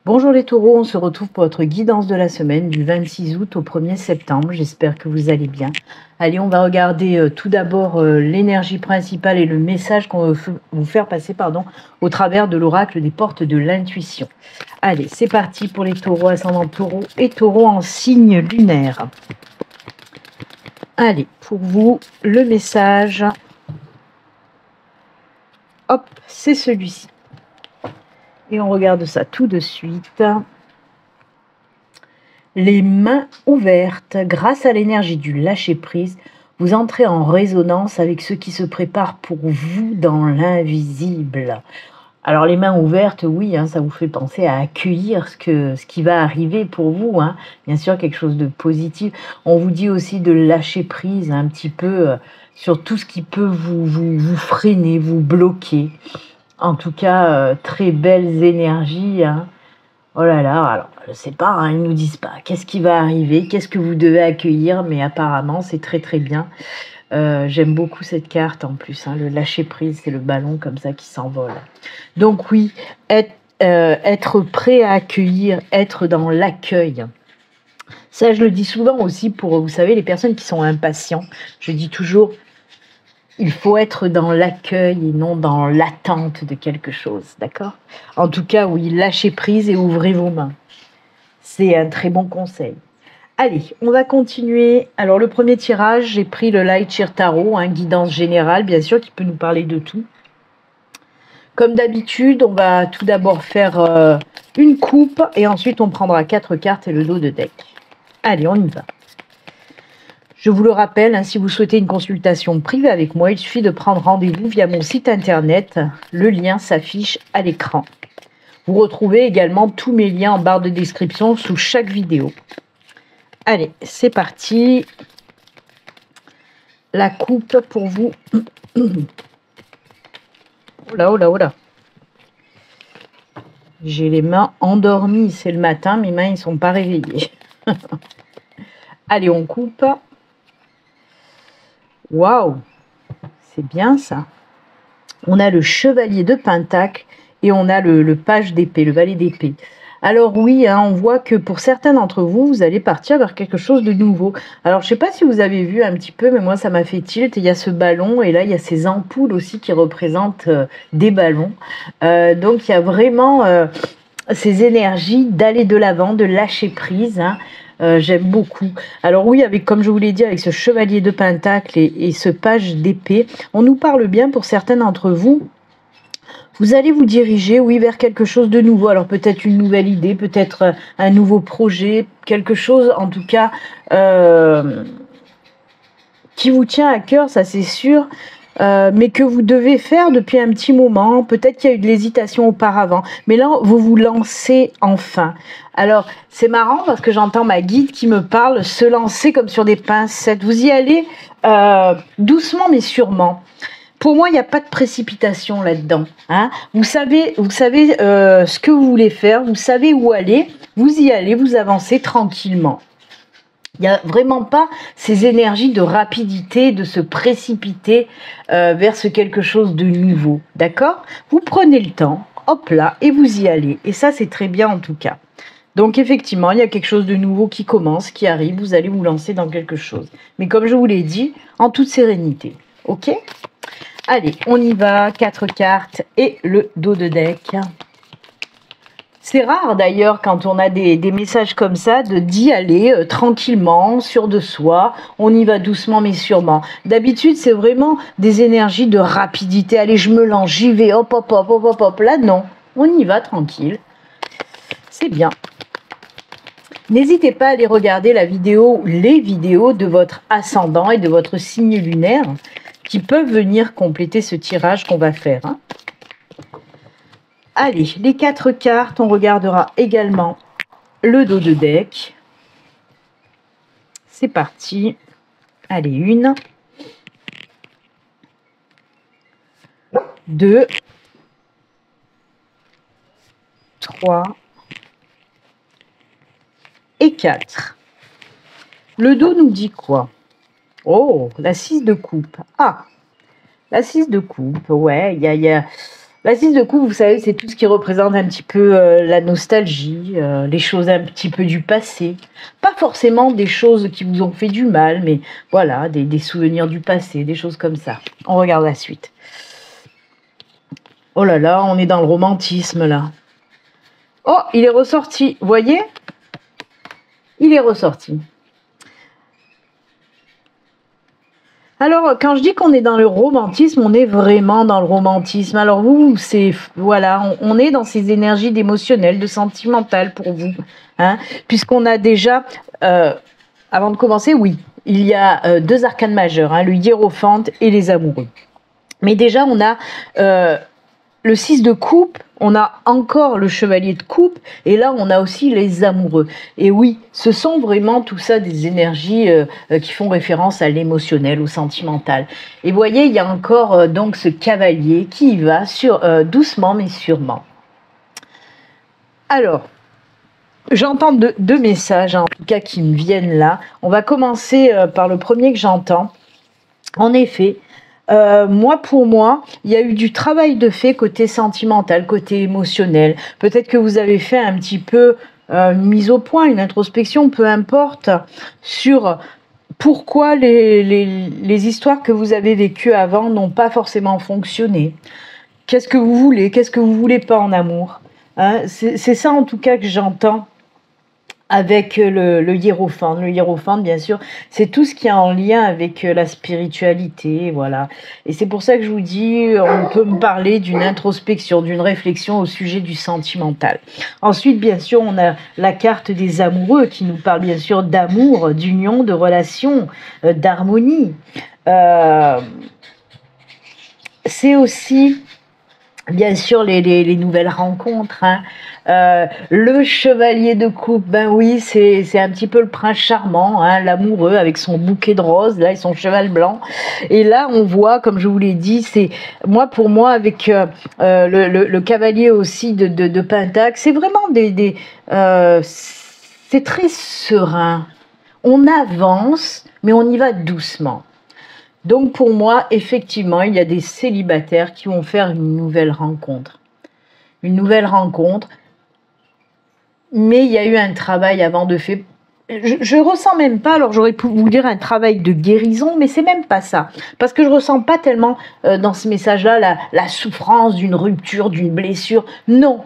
Bonjour les taureaux, on se retrouve pour votre guidance de la semaine du 26 août au 1er septembre. J'espère que vous allez bien. Allez, on va regarder tout d'abord l'énergie principale et le message qu'on veut vous faire passer au travers de l'oracle des portes de l'intuition. Allez, c'est parti pour les taureaux ascendant taureau et taureau en signe lunaire. Allez, pour vous, le message, hop, c'est celui-ci. Et on regarde ça tout de suite. Les mains ouvertes, grâce à l'énergie du lâcher-prise, vous entrez en résonance avec ce qui se prépare pour vous dans l'invisible. Alors les mains ouvertes, oui, ça vous fait penser à accueillir ce qui va arriver pour vous. Bien sûr, quelque chose de positif. On vous dit aussi de lâcher prise un petit peu sur tout ce qui peut vous freiner, vous bloquer. En tout cas, très belles énergies. Oh là là, alors je sais pas, ils nous disent pas qu'est-ce qui va arriver, qu'est-ce que vous devez accueillir, mais apparemment c'est très très bien. J'aime beaucoup cette carte en plus, le lâcher prise, c'est le ballon comme ça qui s'envole. Donc oui, être prêt à accueillir, être dans l'accueil. Ça, je le dis souvent aussi pour, vous savez, les personnes qui sont impatients. Je dis toujours, il faut être dans l'accueil et non dans l'attente de quelque chose, d'accord? En tout cas, oui, lâchez prise et ouvrez vos mains. C'est un très bon conseil. Allez, on va continuer. Alors, le premier tirage, j'ai pris le Light Sheer Tarot, guidance générale, bien sûr, qui peut nous parler de tout. Comme d'habitude, on va tout d'abord faire une coupe et ensuite on prendra 4 cartes et le dos de deck. Allez, on y va. Je vous le rappelle, si vous souhaitez une consultation privée avec moi, il suffit de prendre rendez-vous via mon site internet. Le lien s'affiche à l'écran. Vous retrouvez également tous mes liens en barre de description sous chaque vidéo. Allez, c'est parti. La coupe pour vous. Oh là, oh là, oh là. J'ai les mains endormies. C'est le matin, mes mains ne sont pas réveillées. Allez, on coupe. Waouh, c'est bien ça. On a le chevalier de pentacle et on a le page d'épée, le valet d'épée. Alors oui, on voit que pour certains d'entre vous, vous allez partir vers quelque chose de nouveau. Alors je ne sais pas si vous avez vu un petit peu, mais moi ça m'a fait tilt. Il y a ce ballon et là il y a ces ampoules aussi qui représentent des ballons. Donc il y a vraiment ces énergies d'aller de l'avant, de lâcher prise. J'aime beaucoup. Alors oui, comme je vous l'ai dit, avec ce chevalier de pentacle et ce page d'épée, on nous parle bien pour certains d'entre vous. Vous allez vous diriger, oui, vers quelque chose de nouveau. Alors peut-être une nouvelle idée, peut-être un nouveau projet, quelque chose en tout cas qui vous tient à cœur, ça c'est sûr. Mais que vous devez faire depuis un petit moment. Peut-être qu'il y a eu de l'hésitation auparavant. Mais là, vous vous lancez enfin. Alors, c'est marrant parce que j'entends ma guide qui me parle se lancer comme sur des pincettes. Vous y allez doucement mais sûrement. Pour moi, il n'y a pas de précipitation là-dedans. Vous savez ce que vous voulez faire. Vous savez où aller. Vous y allez, vous avancez tranquillement. Il n'y a vraiment pas ces énergies de rapidité, de se précipiter vers quelque chose de nouveau, d'accord? Vous prenez le temps, hop là, et vous y allez. Et ça, c'est très bien en tout cas. Donc effectivement, il y a quelque chose de nouveau qui commence, qui arrive, vous allez vous lancer dans quelque chose. Mais comme je vous l'ai dit, en toute sérénité, ok? Allez, on y va, 4 cartes et le dos de deck. C'est rare d'ailleurs quand on a des messages comme ça d'y aller tranquillement, sûr de soi, on y va doucement mais sûrement. D'habitude c'est vraiment des énergies de rapidité, allez je me lance, j'y vais, hop hop hop hop hop hop, là non, on y va tranquille, c'est bien. N'hésitez pas à aller regarder les vidéos de votre ascendant et de votre signe lunaire qui peuvent venir compléter ce tirage qu'on va faire. Allez, les 4 cartes, on regardera également le dos de deck. C'est parti. Allez, 1, 2, 3 et 4. Le dos nous dit quoi? Oh, la 6 de coupe. Ah, la 6 de coupe, ouais, il y a La 6 de coupe, vous savez, c'est tout ce qui représente un petit peu la nostalgie, les choses un petit peu du passé. Pas forcément des choses qui vous ont fait du mal, mais voilà, des souvenirs du passé, des choses comme ça. On regarde la suite. Oh là là, on est dans le romantisme là. Oh, il est ressorti, vous voyez? Il est ressorti. Alors, quand je dis qu'on est dans le romantisme, on est vraiment dans le romantisme. Alors vous, c'est voilà, on est dans ces énergies d'émotionnel, de sentimental pour vous, hein, puisqu'on a déjà, avant de commencer, oui, il y a deux arcanes majeurs, hein, le hiérophante et les amoureux. Mais déjà, on a le 6 de coupe, on a encore le chevalier de coupe, et là on a aussi les amoureux. Et oui, ce sont vraiment tout ça des énergies qui font référence à l'émotionnel, au sentimental. Et vous voyez, il y a encore donc ce cavalier qui y va doucement mais sûrement. Alors, j'entends deux messages, en tout cas, qui me viennent là. On va commencer par le premier que j'entends. En effet, pour moi, il y a eu du travail de fait côté sentimental, côté émotionnel. Peut-être que vous avez fait un petit peu une mise au point, une introspection, peu importe, sur pourquoi les histoires que vous avez vécues avant n'ont pas forcément fonctionné. Qu'est-ce que vous voulez? Qu'est-ce que vous voulez pas en amour, hein? C'est ça en tout cas que j'entends avec le hiérophante. Le hiérophante, bien sûr, c'est tout ce qui est en lien avec la spiritualité, voilà. Et c'est pour ça que je vous dis, on peut me parler d'une introspection, d'une réflexion au sujet du sentimental. Ensuite, bien sûr, on a la carte des amoureux qui nous parle bien sûr d'amour, d'union, de relation, d'harmonie. C'est aussi bien sûr les nouvelles rencontres, hein. Le chevalier de coupe, ben oui, c'est un petit peu le prince charmant, hein, l'amoureux avec son bouquet de roses là et son cheval blanc. Et là on voit, comme je vous l'ai dit, c'est pour moi avec le cavalier aussi de Pentacle, c'est vraiment c'est très serein. On avance, mais on y va doucement. Donc pour moi, effectivement, il y a des célibataires qui vont faire une nouvelle rencontre. Une nouvelle rencontre, mais il y a eu un travail avant de fait. Je ressens même pas, alors j'aurais pu vous dire un travail de guérison, mais c'est même pas ça. Parce que je ressens pas tellement dans ce message-là la souffrance d'une rupture, d'une blessure. Non.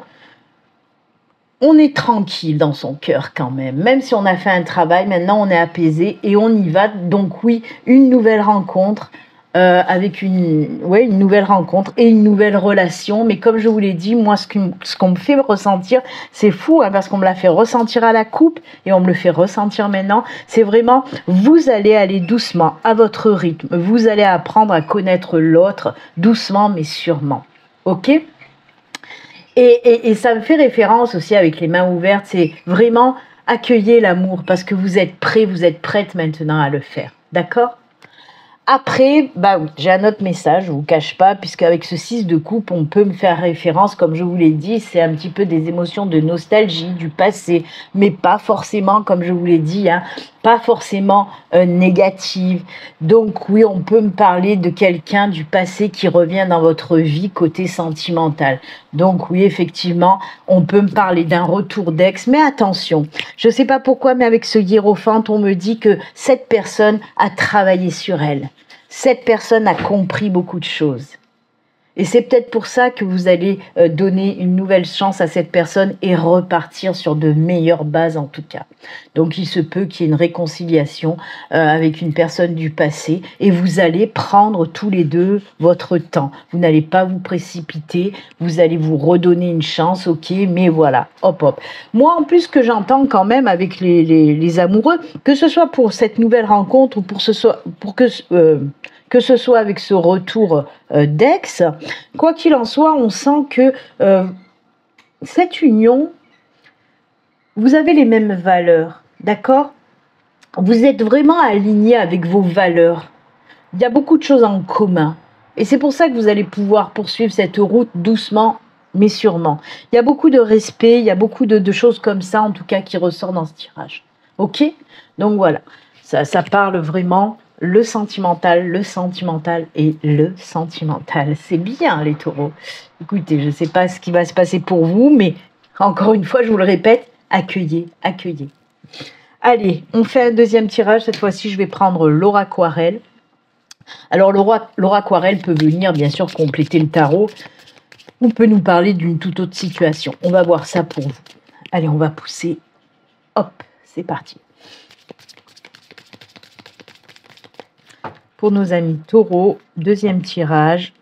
On est tranquille dans son cœur quand même si on a fait un travail, maintenant on est apaisé et on y va. Donc oui, une nouvelle rencontre avec une nouvelle rencontre et une nouvelle relation. Mais comme je vous l'ai dit, moi ce qu'on me fait ressentir, c'est fou, hein, parce qu'on me l'a fait ressentir à la coupe et on me le fait ressentir maintenant. C'est vraiment, vous allez aller doucement à votre rythme, vous allez apprendre à connaître l'autre doucement mais sûrement. Ok ? Et ça me fait référence aussi avec les mains ouvertes, c'est vraiment accueillir l'amour parce que vous êtes prêts, vous êtes prête maintenant à le faire. D'accord ? Après, bah oui, j'ai un autre message, je ne vous cache pas, puisque avec ce 6 de coupe, on peut me faire référence, comme je vous l'ai dit, c'est un petit peu des émotions de nostalgie, du passé, mais pas forcément, comme je vous l'ai dit, hein, pas forcément négative. Donc oui, on peut me parler de quelqu'un du passé qui revient dans votre vie côté sentimental. Donc oui, effectivement, on peut me parler d'un retour d'ex, mais attention, je ne sais pas pourquoi, mais avec ce hiérophante, on me dit que cette personne a travaillé sur elle. Cette personne a compris beaucoup de choses. Et c'est peut-être pour ça que vous allez donner une nouvelle chance à cette personne et repartir sur de meilleures bases en tout cas. Donc il se peut qu'il y ait une réconciliation avec une personne du passé et vous allez prendre tous les deux votre temps. Vous n'allez pas vous précipiter, vous allez vous redonner une chance, ok, mais voilà, hop hop. Moi en plus que j'entends quand même avec les amoureux, que ce soit pour cette nouvelle rencontre ou pour que ce soit avec ce retour d'ex, quoi qu'il en soit, on sent que cette union, vous avez les mêmes valeurs, d'accord ? Vous êtes vraiment alignés avec vos valeurs. Il y a beaucoup de choses en commun. Et c'est pour ça que vous allez pouvoir poursuivre cette route doucement, mais sûrement. Il y a beaucoup de respect, il y a beaucoup de choses comme ça, en tout cas, qui ressortent dans ce tirage. Ok ? Donc voilà, ça parle vraiment le sentimental et le sentimental. C'est bien les taureaux. Écoutez, je ne sais pas ce qui va se passer pour vous, mais encore une fois, je vous le répète, accueillez, accueillez. Allez, on fait un deuxième tirage. Cette fois-ci, je vais prendre l'oraquarelle. Alors, l'oraquarelle peut venir, bien sûr, compléter le tarot ou peut nous parler d'une toute autre situation. On va voir ça pour vous. Allez, on va pousser. Hop, c'est parti. Pour nos amis taureaux, deuxième tirage.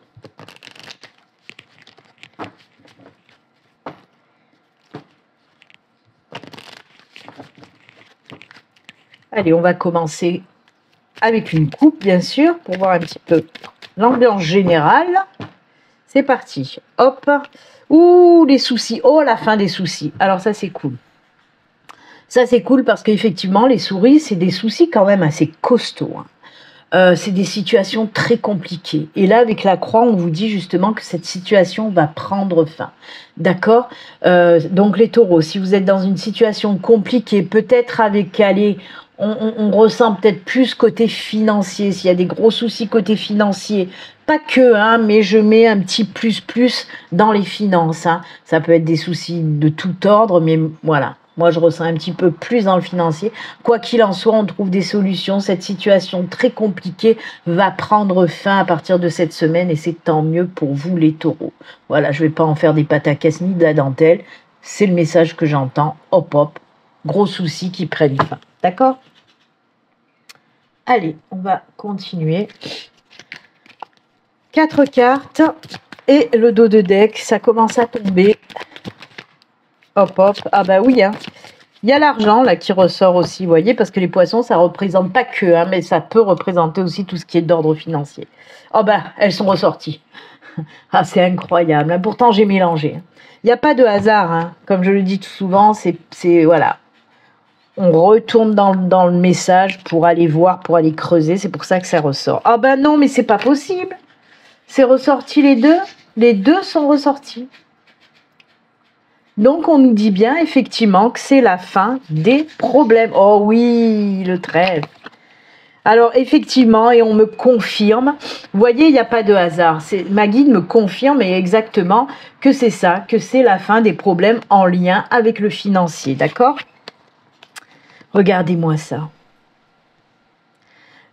Allez, on va commencer avec une coupe, bien sûr, pour voir un petit peu l'ambiance générale. C'est parti. Hop. Ouh, les soucis. Oh, la fin des soucis. Alors ça, c'est cool. Ça, c'est cool parce qu'effectivement, les souris, c'est des soucis quand même assez costauds. C'est des situations très compliquées. Et là, avec la croix, on vous dit justement que cette situation va prendre fin. D'accord? Donc les taureaux, si vous êtes dans une situation compliquée, peut-être avec on ressent peut-être plus côté financier, s'il y a des gros soucis côté financier, pas que, hein, mais je mets un petit plus dans les finances. Hein. Ça peut être des soucis de tout ordre, mais voilà. Moi, je ressens un petit peu plus dans le financier. Quoi qu'il en soit, on trouve des solutions. Cette situation très compliquée va prendre fin à partir de cette semaine et c'est tant mieux pour vous, les taureaux. Voilà, je ne vais pas en faire des pataquès ni de la dentelle. C'est le message que j'entends. Hop, hop. Gros soucis qui prennent fin. D'accord? Allez, on va continuer. 4 cartes et le dos de deck. Ça commence à tomber. Hop, hop. Ah bah oui, hein. Il y a l'argent là qui ressort aussi, vous voyez, parce que les poissons, ça ne représente pas que, hein, mais ça peut représenter aussi tout ce qui est d'ordre financier. Oh bah, elles sont ressorties. Ah, c'est incroyable. Pourtant, j'ai mélangé. Il n'y a pas de hasard, hein. Comme je le dis tout souvent, c'est voilà. On retourne dans le message pour aller voir, pour aller creuser. C'est pour ça que ça ressort. Ah bah non, mais c'est pas possible. C'est ressorti les deux. Les deux sont ressortis. Donc, on nous dit bien, effectivement, que c'est la fin des problèmes. Oh oui, le trèfle. Alors, effectivement, et on me confirme, vous voyez, il n'y a pas de hasard. Ma guide me confirme exactement que c'est ça, que c'est la fin des problèmes en lien avec le financier, d'accord? Regardez-moi ça.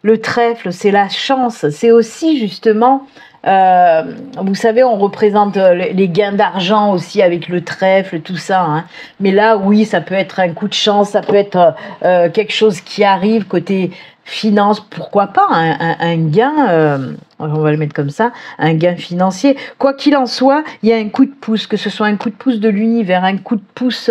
Le trèfle, c'est la chance. C'est aussi, justement... vous savez, on représente les gains d'argent aussi avec le trèfle, tout ça. Hein. Mais là, oui, ça peut être un coup de chance, ça peut être quelque chose qui arrive côté finance, pourquoi pas, un gain, on va le mettre comme ça, un gain financier. Quoi qu'il en soit, il y a un coup de pouce, que ce soit un coup de pouce de l'univers, un coup de pouce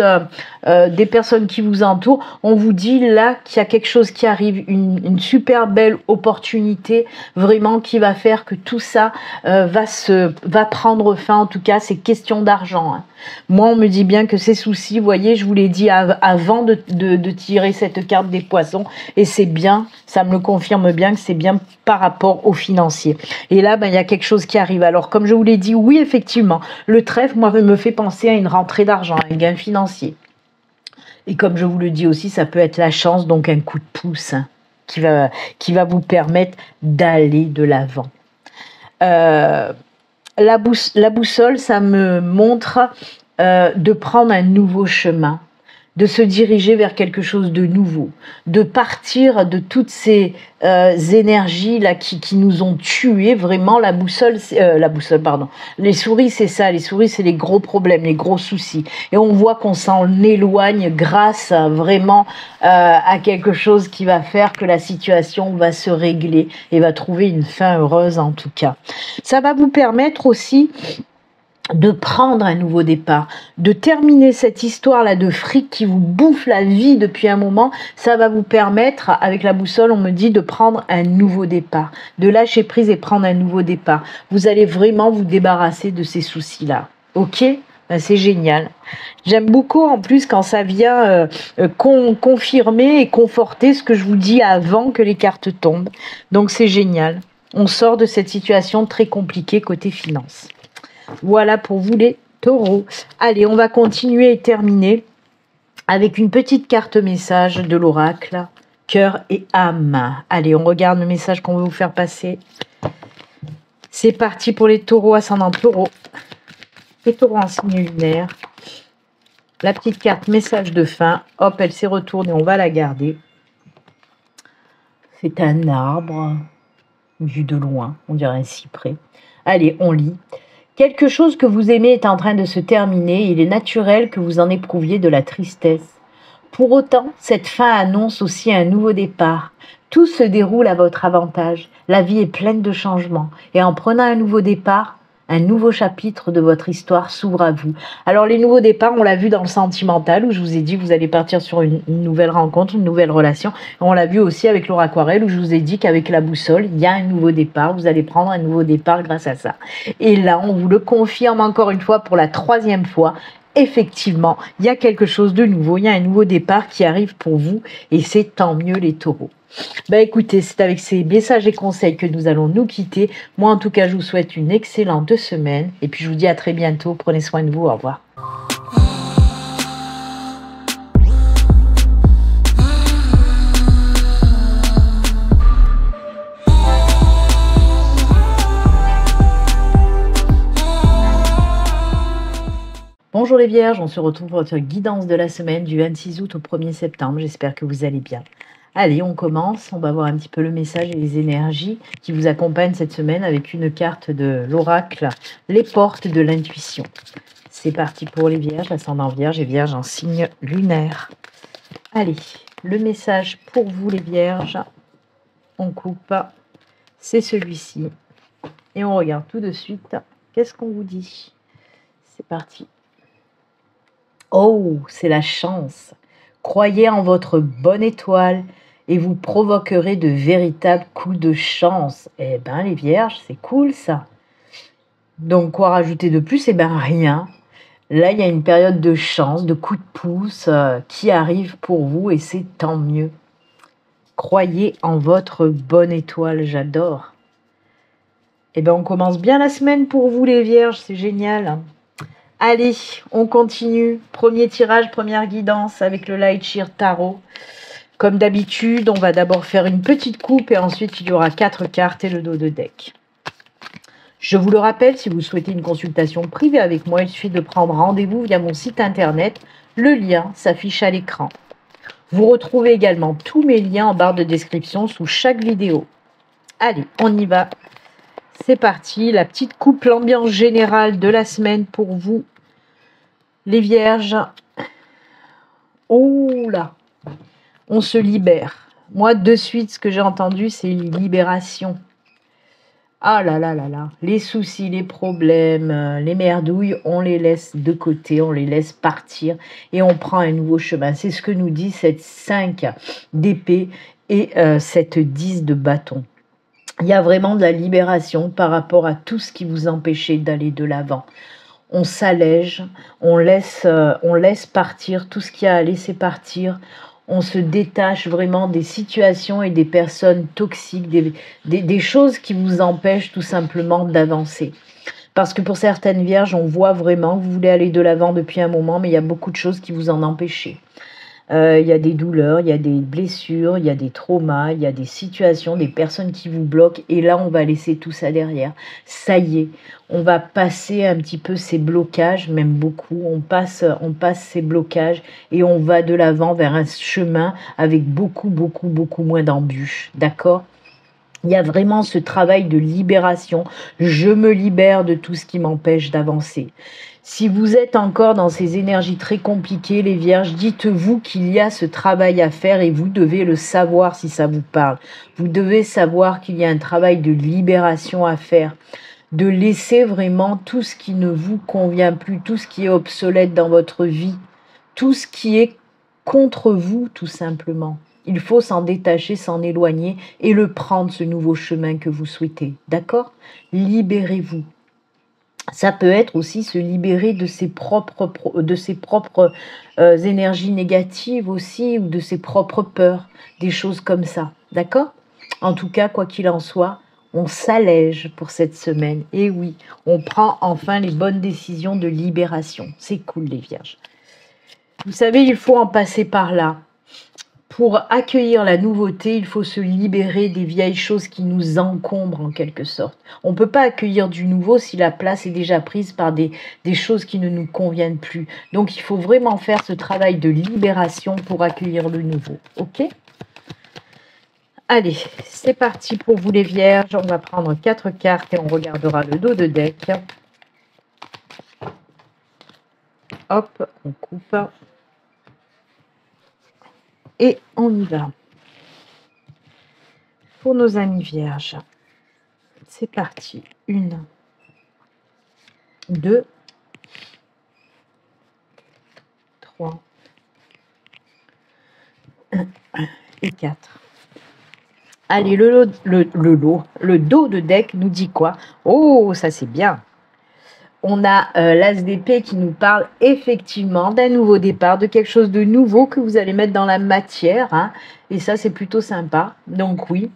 des personnes qui vous entourent. On vous dit là qu'il y a quelque chose qui arrive, une super belle opportunité, vraiment qui va faire que tout ça va prendre fin. En tout cas, c'est question d'argent. Hein. Moi, on me dit bien que ces soucis, vous voyez, je vous l'ai dit avant de tirer cette carte des poissons, et c'est bien, ça me le confirme bien que c'est bien par rapport aux financiers. Et là, il y a quelque chose qui arrive. Alors, comme je vous l'ai dit, oui, effectivement, le trèfle, moi, me fait penser à une rentrée d'argent, à un gain financier. Et comme je vous le dis aussi, ça peut être la chance, donc un coup de pouce hein, qui va vous permettre d'aller de l'avant. La boussole, ça me montre de prendre un nouveau chemin, de se diriger vers quelque chose de nouveau, de partir de toutes ces énergies là qui nous ont tués. Vraiment, la boussole, pardon. Les souris, c'est ça. Les souris, c'est les gros problèmes, les gros soucis. Et on voit qu'on s'en éloigne grâce vraiment à quelque chose qui va faire que la situation va se régler et va trouver une fin heureuse en tout cas. Ça va vous permettre aussi de prendre un nouveau départ, de terminer cette histoire-là de fric qui vous bouffe la vie depuis un moment. Ça va vous permettre, avec la boussole, on me dit de prendre un nouveau départ, de lâcher prise et prendre un nouveau départ. Vous allez vraiment vous débarrasser de ces soucis-là. Ok ? Ben, c'est génial. J'aime beaucoup en plus quand ça vient confirmer et conforter ce que je vous dis avant que les cartes tombent. Donc c'est génial. On sort de cette situation très compliquée côté finance. Voilà pour vous les taureaux. Allez, on va continuer et terminer avec une petite carte message de l'oracle cœur et âme. Allez, on regarde le message qu'on veut vous faire passer. C'est parti pour les taureaux, ascendant taureau. Les taureaux en signe lunaire. La petite carte message de fin. Hop, elle s'est retournée, on va la garder. C'est un arbre, vu de loin, on dirait un cyprès. Allez, on lit. Quelque chose que vous aimez est en train de se terminer. Il est naturel que vous en éprouviez de la tristesse. Pour autant, cette fin annonce aussi un nouveau départ. Tout se déroule à votre avantage. La vie est pleine de changements. Et en prenant un nouveau départ, un nouveau chapitre de votre histoire s'ouvre à vous. Alors les nouveaux départs, on l'a vu dans le sentimental, où je vous ai dit que vous allez partir sur une nouvelle rencontre, une nouvelle relation. On l'a vu aussi avec Laura Aquarelle, où je vous ai dit qu'avec la boussole, il y a un nouveau départ. Vous allez prendre un nouveau départ grâce à ça. Et là, on vous le confirme encore une fois pour la 3e fois. Effectivement, il y a quelque chose de nouveau, il y a un nouveau départ qui arrive pour vous et c'est tant mieux les taureaux. Écoutez, c'est avec ces messages et conseils que nous allons nous quitter. Moi en tout cas, je vous souhaite une excellente semaine et puis je vous dis à très bientôt. Prenez soin de vous, au revoir. Bonjour les vierges, on se retrouve pour votre guidance de la semaine du 26 août au 1er septembre. J'espère que vous allez bien. Allez, on commence. On va voir un petit peu le message et les énergies qui vous accompagnent cette semaine avec une carte de l'oracle, les portes de l'intuition. C'est parti pour les vierges, ascendant vierge et vierge en signe lunaire. Allez, le message pour vous les vierges, on coupe, c'est celui-ci. Et on regarde tout de suite, qu'est-ce qu'on vous dit? C'est parti. Oh, c'est la chance. Croyez en votre bonne étoile et vous provoquerez de véritables coups de chance. Eh bien, les vierges, c'est cool ça. Donc, quoi rajouter de plus? Eh bien, rien. Là, il y a une période de chance, de coups de pouce qui arrive pour vous et c'est tant mieux. Croyez en votre bonne étoile, j'adore. Eh bien, on commence bien la semaine pour vous les vierges, c'est génial. Allez, on continue. Premier tirage, première guidance avec le Light Shear Tarot. Comme d'habitude, on va d'abord faire une petite coupe et ensuite il y aura 4 cartes et le dos de deck. Je vous le rappelle, si vous souhaitez une consultation privée avec moi, il suffit de prendre rendez-vous via mon site internet. Le lien s'affiche à l'écran. Vous retrouvez également tous mes liens en barre de description sous chaque vidéo. Allez, on y va. C'est parti, la petite coupe, l'ambiance générale de la semaine pour vous, les vierges. Oh là, on se libère. Moi, de suite, ce que j'ai entendu, c'est libération. Ah là là là là, les soucis, les problèmes, les merdouilles, on les laisse de côté, on les laisse partir et on prend un nouveau chemin. C'est ce que nous dit cette 5 d'épée et cette 10 de bâton. Il y a vraiment de la libération par rapport à tout ce qui vous empêchait d'aller de l'avant. On s'allège, on laisse partir tout ce qu'il y a à laisser partir. On se détache vraiment des situations et des personnes toxiques, des choses qui vous empêchent tout simplement d'avancer. Parce que pour certaines vierges, on voit vraiment que vous voulez aller de l'avant depuis un moment, mais il y a beaucoup de choses qui vous en empêchent. Il y a des douleurs, il y a des blessures, il y a des traumas, il y a des situations, des personnes qui vous bloquent. Et là, on va laisser tout ça derrière. Ça y est, on va passer un petit peu ces blocages, même beaucoup. On passe ces blocages et on va de l'avant vers un chemin avec beaucoup moins d'embûches. D'accord ? Il y a vraiment ce travail de libération. Je me libère de tout ce qui m'empêche d'avancer. Si vous êtes encore dans ces énergies très compliquées, les vierges, dites-vous qu'il y a ce travail à faire et vous devez le savoir si ça vous parle. Vous devez savoir qu'il y a un travail de libération à faire, de laisser vraiment tout ce qui ne vous convient plus, tout ce qui est obsolète dans votre vie, tout ce qui est contre vous tout simplement. Il faut s'en détacher, s'en éloigner et le prendre, ce nouveau chemin que vous souhaitez. D'accord ? Libérez-vous. Ça peut être aussi se libérer de ses propres énergies négatives aussi, ou de ses propres peurs, des choses comme ça. D'accord ? En tout cas, quoi qu'il en soit, on s'allège pour cette semaine. Et oui, on prend enfin les bonnes décisions de libération. C'est cool les vierges. Vous savez, il faut en passer par là pour accueillir la nouveauté, il faut se libérer des vieilles choses qui nous encombrent en quelque sorte. On ne peut pas accueillir du nouveau si la place est déjà prise par des choses qui ne nous conviennent plus. Donc il faut vraiment faire ce travail de libération pour accueillir le nouveau. Ok ? Allez, c'est parti pour vous les vierges. On va prendre 4 cartes et on regardera le dos de deck. Hop, on coupe. Et on y va. Pour nos amis vierges, c'est parti. 1, 2, 3 et 4. Allez, le dos de deck nous dit quoi? Oh, ça c'est bien. On a l'as d'épée qui nous parle effectivement d'un nouveau départ, de quelque chose de nouveau que vous allez mettre dans la matière. Hein, et ça, c'est plutôt sympa. Donc oui,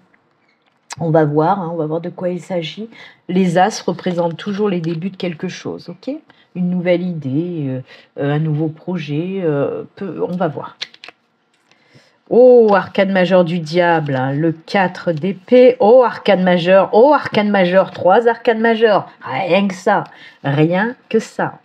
on va voir de quoi il s'agit. Les as représentent toujours les débuts de quelque chose. Ok, une nouvelle idée, un nouveau projet. On va voir. Oh, arcane majeur du diable, hein, le 4 d'épée. Oh, arcane majeur. Oh, arcane majeur. 3 arcanes majeurs. Rien que ça. Rien que ça.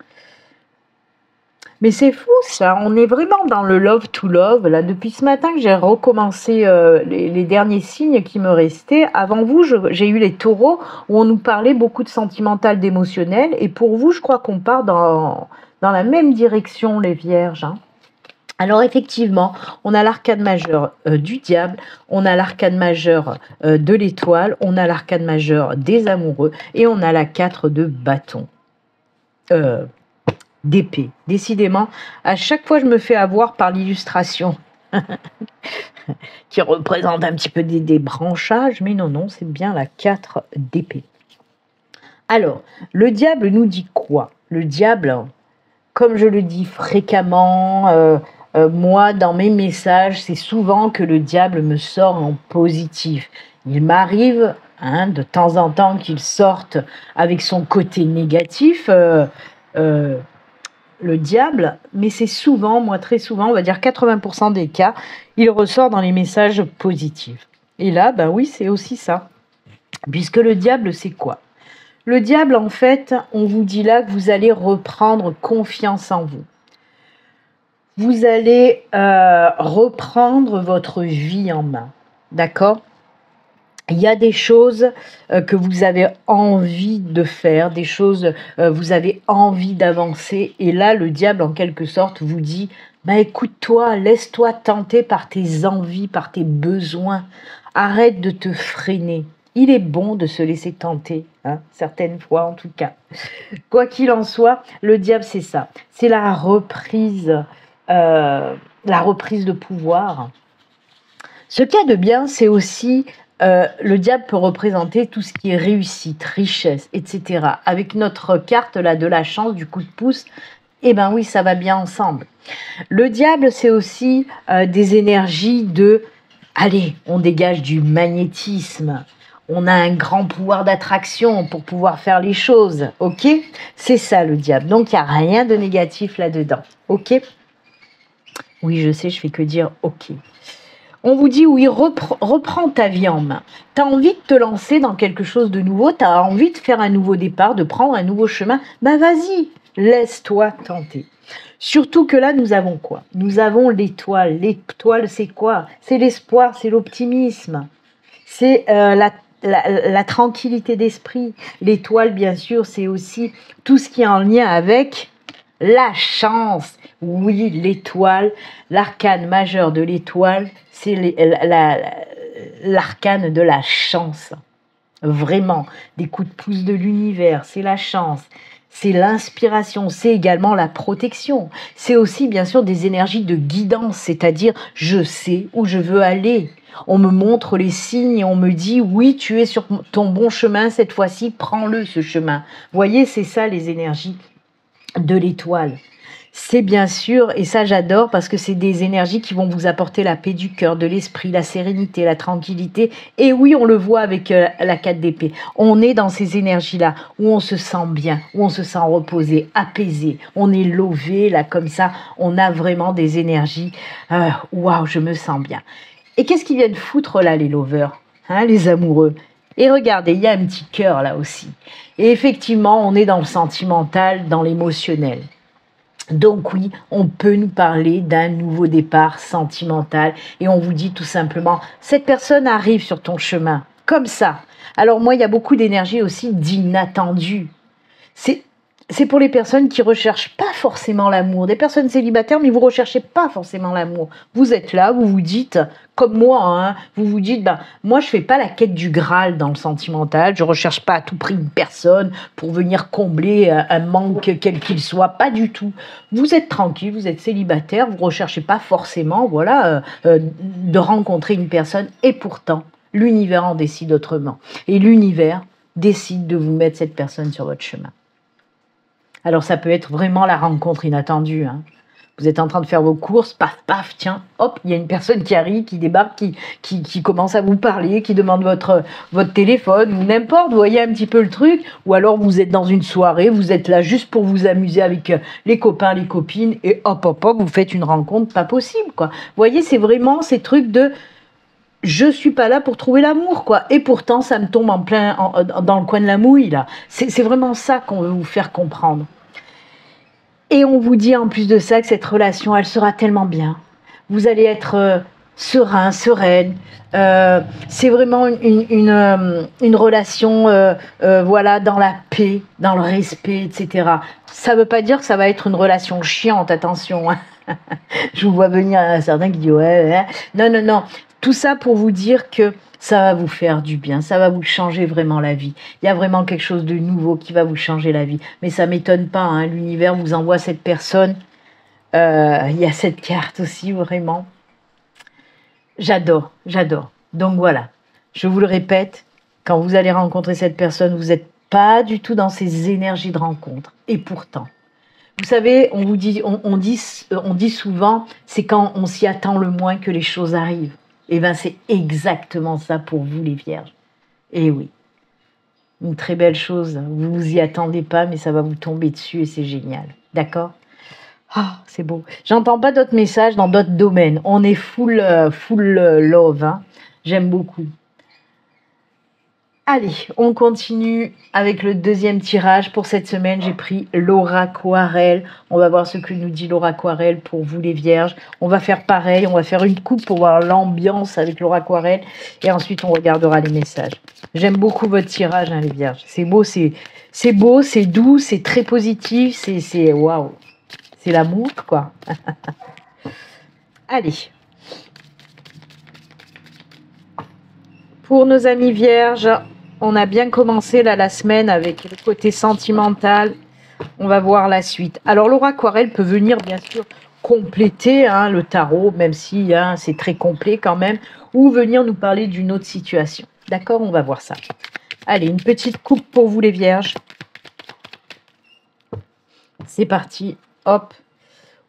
Mais c'est fou ça. On est vraiment dans le love to love. Là, depuis ce matin que j'ai recommencé les derniers signes qui me restaient. Avant vous, j'ai eu les taureaux où on nous parlait beaucoup de sentimental, d'émotionnel. Et pour vous, je crois qu'on part dans la même direction, les vierges. Hein. Alors effectivement, on a l'arcane majeur du diable, on a l'arcane majeur de l'étoile, on a l'arcane majeur des amoureux et on a la 4 de bâton, d'épée. Décidément, à chaque fois je me fais avoir par l'illustration qui représente un petit peu des branchages, mais non, c'est bien la 4 d'épée. Alors, le diable nous dit quoi? Le diable, comme je le dis fréquemment... moi, dans mes messages, c'est souvent que le diable me sort en positif. Il m'arrive de temps en temps qu'il sorte avec son côté négatif, le diable, mais c'est souvent, moi très souvent, on va dire 80% des cas, il ressort dans les messages positifs. Et là, ben oui, c'est aussi ça. Puisque le diable, c'est quoi? Le diable, en fait, on vous dit là que vous allez reprendre confiance en vous. Vous allez reprendre votre vie en main, d'accord? Il y a des choses que vous avez envie de faire, des choses, vous avez envie d'avancer. Et là, le diable, en quelque sorte, vous dit, bah, écoute-toi, laisse-toi tenter par tes envies, par tes besoins. Arrête de te freiner. Il est bon de se laisser tenter, hein, certaines fois en tout cas. Quoi qu'il en soit, le diable, c'est ça. C'est la reprise de pouvoir. Ce qu'il y a de bien, c'est aussi le diable peut représenter tout ce qui est réussite, richesse, etc. Avec notre carte là de la chance, du coup de pouce, eh ben oui, ça va bien ensemble. Le diable, c'est aussi des énergies de allez, on dégage du magnétisme. On a un grand pouvoir d'attraction pour pouvoir faire les choses, ok? C'est ça le diable. Donc il n'y a rien de négatif là-dedans, ok? Oui, je sais, je fais que dire ok. On vous dit oui, reprends ta vie en main. Tu as envie de te lancer dans quelque chose de nouveau, tu as envie de faire un nouveau départ, de prendre un nouveau chemin, ben vas-y, laisse-toi tenter. Surtout que là, nous avons quoi? Nous avons l'étoile. L'étoile, c'est quoi? C'est l'espoir, c'est l'optimisme. C'est la tranquillité d'esprit. L'étoile, bien sûr, c'est aussi tout ce qui est en lien avec la chance. Oui, l'étoile, l'arcane majeur de l'étoile, c'est l'arcane de la chance. Vraiment, des coups de pouce de l'univers, c'est la chance. C'est l'inspiration, c'est également la protection. C'est aussi, bien sûr, des énergies de guidance, c'est-à-dire je sais où je veux aller. On me montre les signes et on me dit oui, tu es sur ton bon chemin cette fois-ci, prends-le ce chemin. Vous voyez, c'est ça les énergies de l'étoile. C'est bien sûr, et ça j'adore parce que c'est des énergies qui vont vous apporter la paix du cœur, de l'esprit, la sérénité, la tranquillité. Et oui, on le voit avec la 4 d'épée. On est dans ces énergies-là où on se sent bien, où on se sent reposé, apaisé. On est lové là comme ça. On a vraiment des énergies. Waouh, je me sens bien. Et qu'est-ce qu'ils viennent foutre là, les lovers, hein, les amoureux? Et regardez, il y a un petit cœur là aussi. Et effectivement, on est dans le sentimental, dans l'émotionnel. Donc oui, on peut nous parler d'un nouveau départ sentimental et on vous dit tout simplement, cette personne arrive sur ton chemin, comme ça. Alors moi, il y a beaucoup d'énergie aussi d'inattendu. C'est c'est pour les personnes qui recherchent pas forcément l'amour, des personnes célibataires, mais vous recherchez pas forcément l'amour. Vous êtes là, vous vous dites, comme moi, hein, vous vous dites, ben, moi je fais pas la quête du Graal dans le sentimental, je recherche pas à tout prix une personne pour venir combler un manque quel qu'il soit, pas du tout. Vous êtes tranquille, vous êtes célibataire, vous recherchez pas forcément, voilà, de rencontrer une personne, et pourtant, l'univers en décide autrement. Et l'univers décide de vous mettre cette personne sur votre chemin. Alors ça peut être vraiment la rencontre inattendue, hein. Vous êtes en train de faire vos courses, paf, paf, tiens, hop, il y a une personne qui arrive, qui débarque, qui commence à vous parler, qui demande votre téléphone, ou n'importe, vous voyez un petit peu le truc. Ou alors vous êtes dans une soirée, vous êtes là juste pour vous amuser avec les copains, les copines, et hop, hop, hop, vous faites une rencontre pas possible, quoi. Vous voyez, c'est vraiment ces trucs de... Je suis pas là pour trouver l'amour, quoi. Et pourtant, ça me tombe dans le coin de la mouille, là. C'est vraiment ça qu'on veut vous faire comprendre. Et on vous dit en plus de ça que cette relation, elle sera tellement bien. Vous allez être serein, sereine. C'est vraiment une relation, voilà, dans la paix, dans le respect, etc. Ça veut pas dire que ça va être une relation chiante, attention, hein. Je vous vois venir à certains qui disent ouais. Non, non, non. Tout ça pour vous dire que ça va vous faire du bien, ça va vous changer vraiment la vie. Il y a vraiment quelque chose de nouveau qui va vous changer la vie. Mais ça m'étonne pas, hein, l'univers vous envoie cette personne. Il y a cette carte aussi, vraiment. J'adore, j'adore. Donc voilà, je vous le répète, quand vous allez rencontrer cette personne, vous n'êtes pas du tout dans ces énergies de rencontre. Et pourtant, vous savez, on dit souvent, c'est quand on s'y attend le moins que les choses arrivent. Et bien, c'est exactement ça pour vous, les vierges. Et oui, une très belle chose. Vous ne vous y attendez pas, mais ça va vous tomber dessus et c'est génial. D'accord ? Ah, c'est beau. J'entends pas d'autres messages dans d'autres domaines. On est full love, hein. J'aime beaucoup. Allez, on continue avec le deuxième tirage pour cette semaine. J'ai pris l'oraquarelle. On va voir ce que nous dit l'oraquarelle pour vous les vierges. On va faire pareil, on va faire une coupe pour voir l'ambiance avec l'oraquarelle et ensuite on regardera les messages. J'aime beaucoup votre tirage, hein, les vierges. C'est beau, c'est doux, c'est très positif, c'est waouh. C'est l'amour, quoi. Allez. Pour nos amis vierges, on a bien commencé là la semaine avec le côté sentimental. On va voir la suite. Alors l'oraquarelle peut venir bien sûr compléter, hein, le tarot, même si, hein, c'est très complet quand même, ou venir nous parler d'une autre situation. D'accord, on va voir ça. Allez, une petite coupe pour vous les vierges. C'est parti. Hop.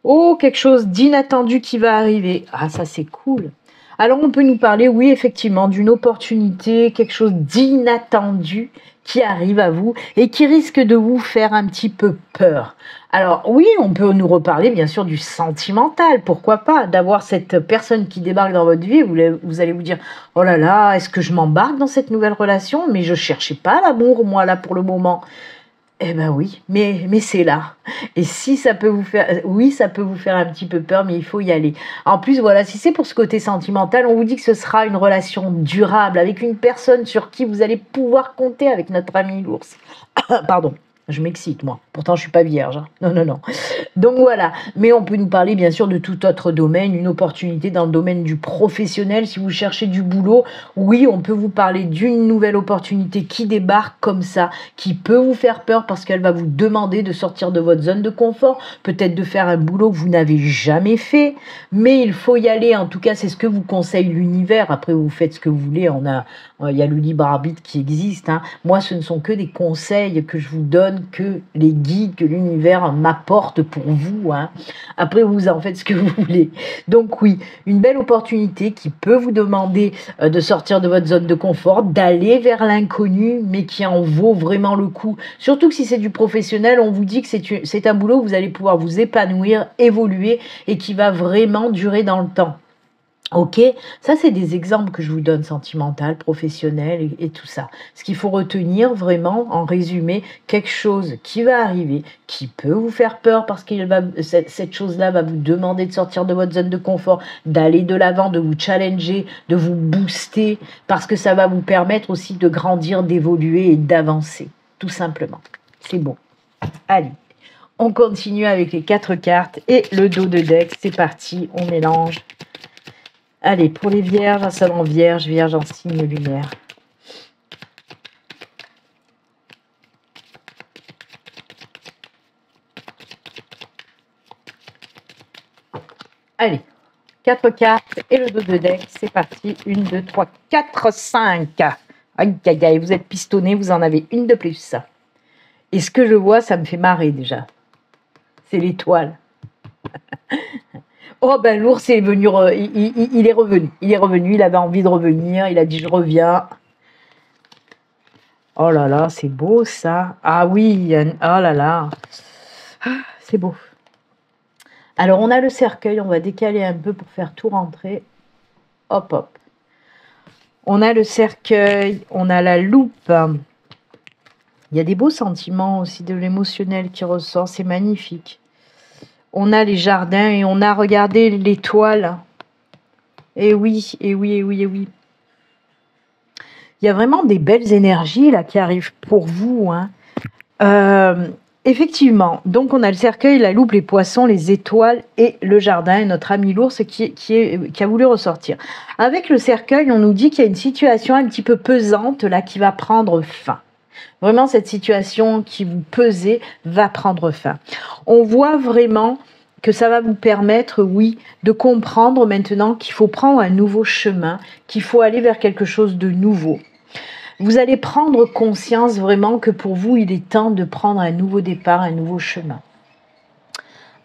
Oh, quelque chose d'inattendu qui va arriver. Ah, ça c'est cool. Alors on peut nous parler, oui, effectivement, d'une opportunité, quelque chose d'inattendu qui arrive à vous et qui risque de vous faire un petit peu peur. Alors oui, on peut nous reparler bien sûr du sentimental, pourquoi pas, d'avoir cette personne qui débarque dans votre vie, vous allez vous dire, oh là là, est-ce que je m'embarque dans cette nouvelle relation? Mais je cherchais pas l'amour, moi, là, pour le moment. Eh ben oui, mais c'est là. Et si ça peut vous faire, oui, ça peut vous faire un petit peu peur, mais il faut y aller. En plus, voilà, si c'est pour ce côté sentimental, on vous dit que ce sera une relation durable avec une personne sur qui vous allez pouvoir compter avec notre ami l'ours. Pardon. Je m'excite, moi. Pourtant, je suis pas vierge, hein. Non, non, non. Donc voilà. Mais on peut nous parler, bien sûr, de tout autre domaine, une opportunité dans le domaine du professionnel. Si vous cherchez du boulot, oui, on peut vous parler d'une nouvelle opportunité qui débarque comme ça, qui peut vous faire peur parce qu'elle va vous demander de sortir de votre zone de confort, peut-être de faire un boulot que vous n'avez jamais fait, mais il faut y aller. En tout cas, c'est ce que vous conseille l'univers. Après, vous faites ce que vous voulez. Il y a le libre arbitre qui existe, hein. Moi, ce ne sont que des conseils que je vous donne donne que les guides que l'univers m'apporte pour vous, hein. Après, vous en faites ce que vous voulez. Donc oui, une belle opportunité qui peut vous demander de sortir de votre zone de confort, d'aller vers l'inconnu, mais qui en vaut vraiment le coup. Surtout que si c'est du professionnel, on vous dit que c'est un boulot où vous allez pouvoir vous épanouir, évoluer et qui va vraiment durer dans le temps. Ok, ça c'est des exemples que je vous donne, sentimental, professionnel et tout ça. Ce qu'il faut retenir vraiment, en résumé, quelque chose qui va arriver, qui peut vous faire peur parce que cette chose-là va vous demander de sortir de votre zone de confort, d'aller de l'avant, de vous challenger, de vous booster, parce que ça va vous permettre aussi de grandir, d'évoluer et d'avancer, tout simplement. C'est bon. Allez, on continue avec les 4 cartes et le dos de deck. C'est parti, on mélange. Allez, pour les vierges, ascendant vierge, vierge en signe lunaire. Allez, 4 cartes et le dos de deck, c'est parti. 1, 2, 3, 4, 5. Aïe, aïe, aïe, vous êtes pistonné, vous en avez une de plus. Et ce que je vois, ça me fait marrer déjà. C'est l'étoile. Oh ben l'ours est venu, il est revenu. Il est revenu, il avait envie de revenir, il a dit je reviens. Oh là là, c'est beau ça. Ah oui, oh là là. Ah, c'est beau. Alors on a le cercueil, on va décaler un peu pour faire tout rentrer. Hop hop. On a le cercueil, on a la loupe. Il y a des beaux sentiments aussi, de l'émotionnel qui ressort, c'est magnifique. On a les jardins et on a, regardé l'étoile. Et oui, et oui, et oui, et oui. Il y a vraiment des belles énergies là qui arrivent pour vous, hein. Effectivement, donc on a le cercueil, la loupe, les poissons, les étoiles et le jardin, et notre ami l'ours qui a voulu ressortir. Avec le cercueil, on nous dit qu'il y a une situation un petit peu pesante là qui va prendre fin. Vraiment, cette situation qui vous pesait va prendre fin. On voit vraiment que ça va vous permettre, oui, de comprendre maintenant qu'il faut prendre un nouveau chemin, qu'il faut aller vers quelque chose de nouveau. Vous allez prendre conscience vraiment que pour vous, il est temps de prendre un nouveau départ, un nouveau chemin.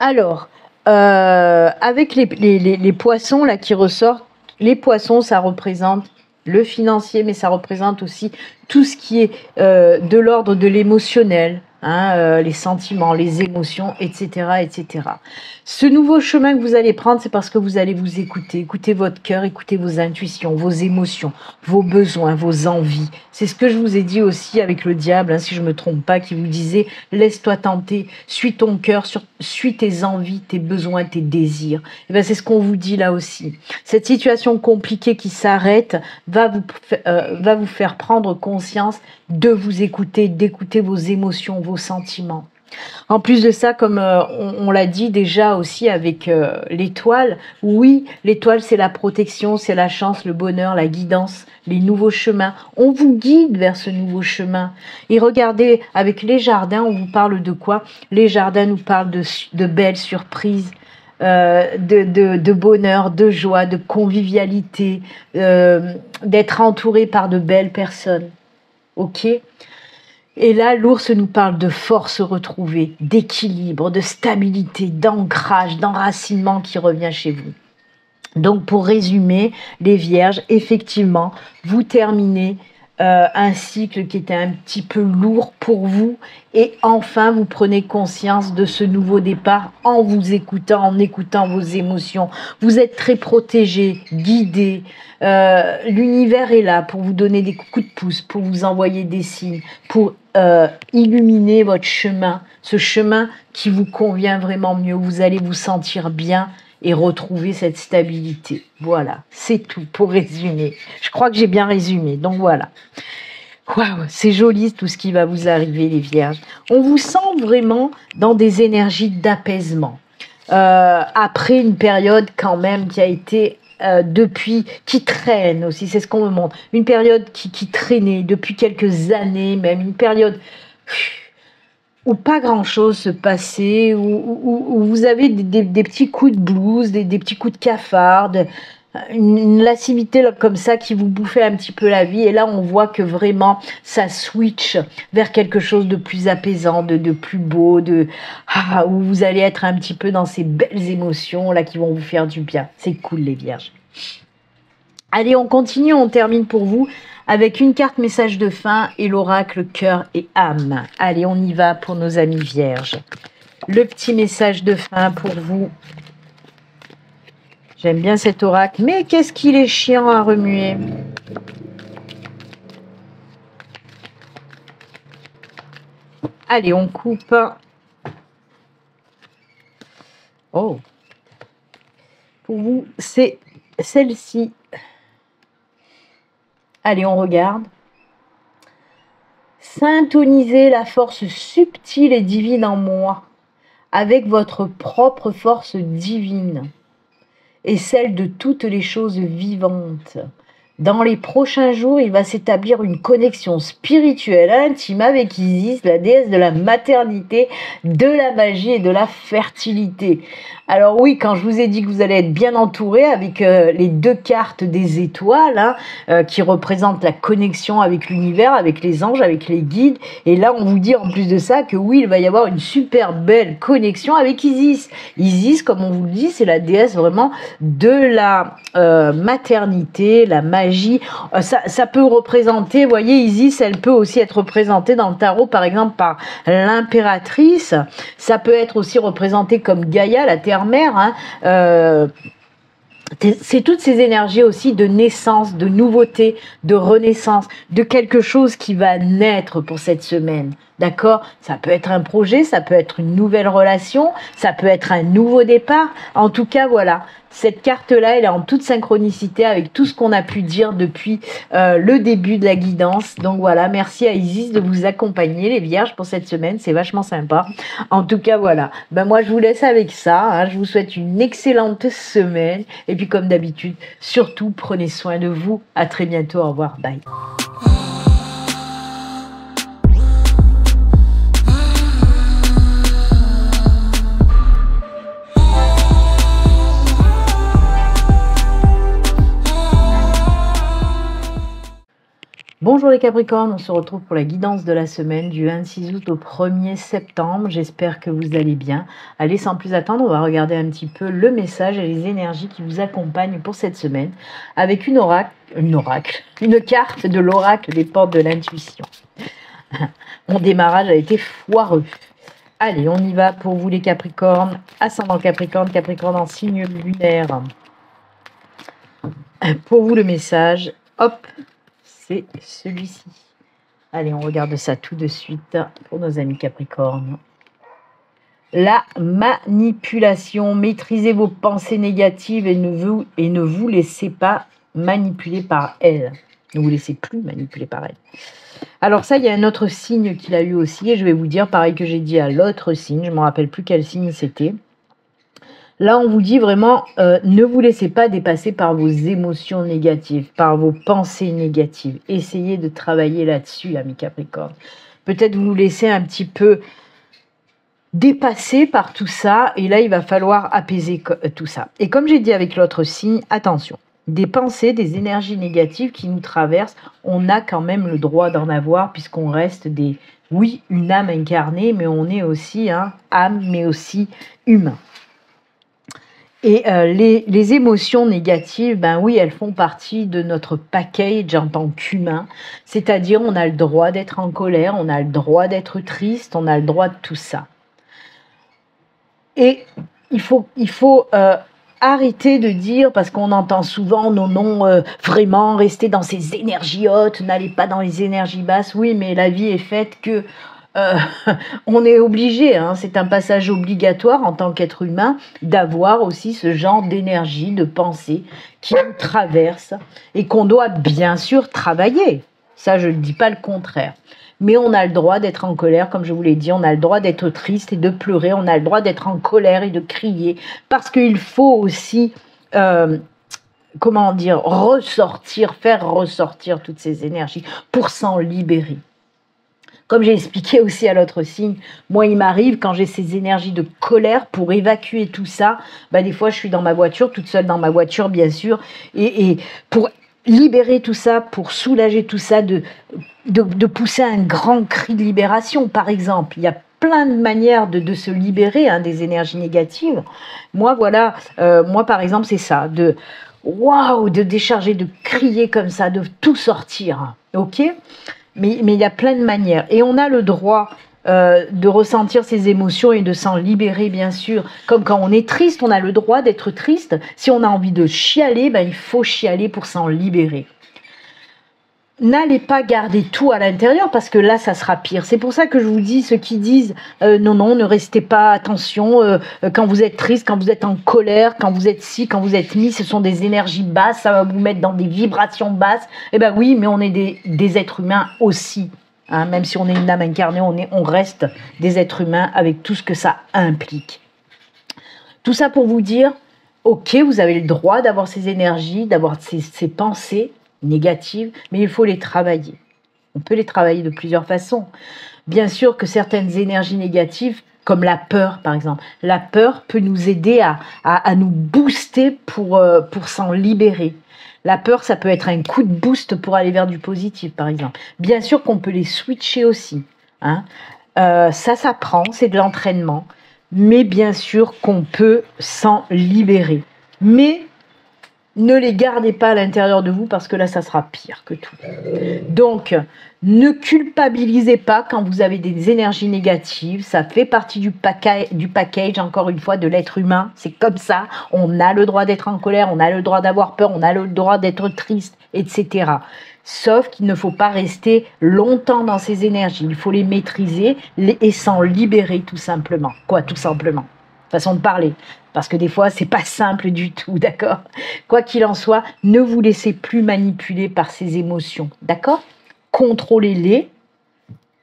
Alors, avec les poissons là qui ressortent, les poissons, ça représente le financier, mais ça représente aussi tout ce qui est de l'ordre de l'émotionnel, hein, les sentiments, les émotions, etc., etc. Ce nouveau chemin que vous allez prendre, c'est parce que vous allez vous écouter votre cœur, écouter vos intuitions, vos émotions, vos besoins, vos envies. C'est ce que je vous ai dit aussi avec le diable, hein, si je ne me trompe pas, qui vous disait « laisse-toi tenter, suis ton cœur, suis tes envies, tes besoins, tes désirs ». Et bien c'est ce qu'on vous dit là aussi. Cette situation compliquée qui s'arrête va vous faire prendre conscience de vous écouter, d'écouter vos émotions, vos sentiments. En plus de ça, comme on l'a dit déjà aussi avec l'étoile, oui, l'étoile c'est la protection, c'est la chance, le bonheur, la guidance, les nouveaux chemins. On vous guide vers ce nouveau chemin. Et regardez, avec les jardins, on vous parle de quoi? Les jardins nous parlent de belles surprises, de bonheur, de joie, de convivialité, d'être entouré par de belles personnes. Ok? Et là, l'ours nous parle de force retrouvée, d'équilibre, de stabilité, d'ancrage, d'enracinement qui revient chez vous. Donc, pour résumer, les vierges, effectivement, vous terminez un cycle qui était un petit peu lourd pour vous et enfin, vous prenez conscience de ce nouveau départ en vous écoutant, en écoutant vos émotions. Vous êtes très protégés, guidés. L'univers est là pour vous donner des coups de pouce, pour vous envoyer des signes, pour illuminer votre chemin, ce chemin qui vous convient vraiment mieux, où vous allez vous sentir bien et retrouver cette stabilité. Voilà, c'est tout pour résumer. Je crois que j'ai bien résumé, donc voilà. Waouh, c'est joli tout ce qui va vous arriver, les vierges. On vous sent vraiment dans des énergies d'apaisement. Après une période quand même qui a été qui traîne aussi, c'est ce qu'on me montre. Une période qui traînait depuis quelques années, même une période où pas grand-chose se passait, où vous avez des petits coups de blues, des petits coups de cafard, une lascivité là, comme ça qui vous bouffait un petit peu la vie. Et là, on voit que vraiment, ça switch vers quelque chose de plus apaisant, de plus beau, où vous allez être un petit peu dans ces belles émotions là qui vont vous faire du bien. C'est cool, les vierges. Allez, on continue, on termine pour vous avec une carte message de fin et l'oracle cœur et âme. Allez, on y va pour nos amis vierges. Le petit message de fin pour vous. J'aime bien cet oracle, mais qu'est-ce qu'il est chiant à remuer. Allez, on coupe. Oh. Pour vous, c'est celle-ci. Allez, on regarde. Syntonisez la force subtile et divine en moi avec votre propre force divine et celle de toutes les choses vivantes. Dans les prochains jours, il va s'établir une connexion spirituelle intime avec Isis, la déesse de la maternité, de la magie et de la fertilité. Alors oui, quand je vous ai dit que vous allez être bien entouré avec les deux cartes des étoiles, qui représentent la connexion avec l'univers, avec les anges, avec les guides, et là on vous dit en plus de ça que oui, il va y avoir une super belle connexion avec Isis. Isis, comme on vous le dit, c'est la déesse vraiment de la maternité, la magie. Ça peut représenter, vous voyez, Isis, elle peut aussi être représentée dans le tarot, par exemple, par l'impératrice. Ça peut être aussi représenté comme Gaïa, la terre-mère. C'est toutes ces énergies aussi de naissance, de nouveauté, de renaissance, de quelque chose qui va naître pour cette semaine. D'accord? Ça peut être un projet, ça peut être une nouvelle relation, ça peut être un nouveau départ. En tout cas, voilà. Cette carte-là, elle est en toute synchronicité avec tout ce qu'on a pu dire depuis le début de la guidance. Donc voilà, merci à Isis de vous accompagner, les vierges, pour cette semaine. C'est vachement sympa. En tout cas, voilà. Ben moi, je vous laisse avec ça. Je vous souhaite une excellente semaine. Et puis, comme d'habitude, surtout, prenez soin de vous. À très bientôt. Au revoir. Bye. Bonjour les Capricornes, on se retrouve pour la guidance de la semaine du 26 août au 1er septembre. J'espère que vous allez bien. Allez, sans plus attendre, on va regarder un petit peu le message et les énergies qui vous accompagnent pour cette semaine avec une carte de l'oracle des portes de l'intuition. Mon démarrage a été foireux. Allez, on y va pour vous les Capricornes. Ascendant Capricorne, Capricorne en signe lunaire. Pour vous le message, hop, c'est celui-ci. Allez, on regarde ça tout de suite pour nos amis Capricornes. La manipulation. Maîtrisez vos pensées négatives et ne vous laissez pas manipuler par elles. Ne vous laissez plus manipuler par elles. Alors ça, il y a un autre signe qu'il a eu aussi, et je vais vous dire pareil que j'ai dit à l'autre signe, je ne me rappelle plus quel signe c'était. Là, on vous dit vraiment, ne vous laissez pas dépasser par vos émotions négatives, par vos pensées négatives. Essayez de travailler là-dessus, amis Capricorne. Peut-être vous laissez un petit peu dépasser par tout ça, et là, il va falloir apaiser tout ça. Et comme j'ai dit avec l'autre signe, attention, des pensées, des énergies négatives qui nous traversent, on a quand même le droit d'en avoir, puisqu'on reste oui, une âme incarnée, mais on est aussi âme, mais aussi humain. Et les émotions négatives, ben oui, elles font partie de notre package en tant qu'humain. C'est-à-dire, on a le droit d'être en colère, on a le droit d'être triste, on a le droit de tout ça. Et il faut arrêter de dire, parce qu'on entend souvent, non, vraiment, restez dans ces énergies hautes, n'allez pas dans les énergies basses. Oui, mais la vie est faite que... on est obligé, c'est un passage obligatoire en tant qu'être humain d'avoir aussi ce genre d'énergie, de pensée qui nous traverse et qu'on doit bien sûr travailler. Ça, je ne dis pas le contraire. Mais on a le droit d'être en colère, comme je vous l'ai dit, on a le droit d'être triste et de pleurer, on a le droit d'être en colère et de crier, parce qu'il faut aussi... faire ressortir toutes ces énergies pour s'en libérer. Comme j'ai expliqué aussi à l'autre signe, moi, il m'arrive quand j'ai ces énergies de colère pour évacuer tout ça. Bah, des fois, je suis dans ma voiture, toute seule dans ma voiture, bien sûr, et pour libérer tout ça, pour soulager tout ça, de pousser un grand cri de libération, par exemple. Il y a plein de manières de se libérer des énergies négatives. Moi, voilà, moi, par exemple, c'est ça, waouh, de décharger, de crier comme ça, de tout sortir, ok ? Mais il y a plein de manières. Et on a le droit de ressentir ses émotions et de s'en libérer, bien sûr. Comme quand on est triste, on a le droit d'être triste. Si on a envie de chialer, ben, il faut chialer pour s'en libérer. N'allez pas garder tout à l'intérieur parce que là, ça sera pire. C'est pour ça que je vous dis, ceux qui disent non, non, ne restez pas, attention, quand vous êtes triste, quand vous êtes en colère, quand vous êtes ci, quand vous êtes mis, ce sont des énergies basses, ça va vous mettre dans des vibrations basses. Eh bien oui, mais on est des êtres humains aussi. Hein, même si on est une âme incarnée, on reste des êtres humains avec tout ce que ça implique. Tout ça pour vous dire, ok, vous avez le droit d'avoir ces énergies, d'avoir ces pensées négatives, mais il faut les travailler. On peut les travailler de plusieurs façons. Bien sûr que certaines énergies négatives, comme la peur par exemple, la peur peut nous aider à nous booster pour s'en libérer. La peur, ça peut être un coup de boost pour aller vers du positif par exemple. Bien sûr qu'on peut les switcher aussi. Hein. Ça s'apprend, c'est de l'entraînement, mais bien sûr qu'on peut s'en libérer. Mais ne les gardez pas à l'intérieur de vous parce que là, ça sera pire que tout. Donc, ne culpabilisez pas quand vous avez des énergies négatives. Ça fait partie du package, encore une fois, de l'être humain. C'est comme ça. On a le droit d'être en colère, on a le droit d'avoir peur, on a le droit d'être triste, etc. Sauf qu'il ne faut pas rester longtemps dans ces énergies. Il faut les maîtriser et s'en libérer tout simplement. Quoi, tout simplement. Façon de parler. Parce que des fois, c'est pas simple du tout, d'accord ? Quoi qu'il en soit, ne vous laissez plus manipuler par ces émotions, d'accord ? Contrôlez-les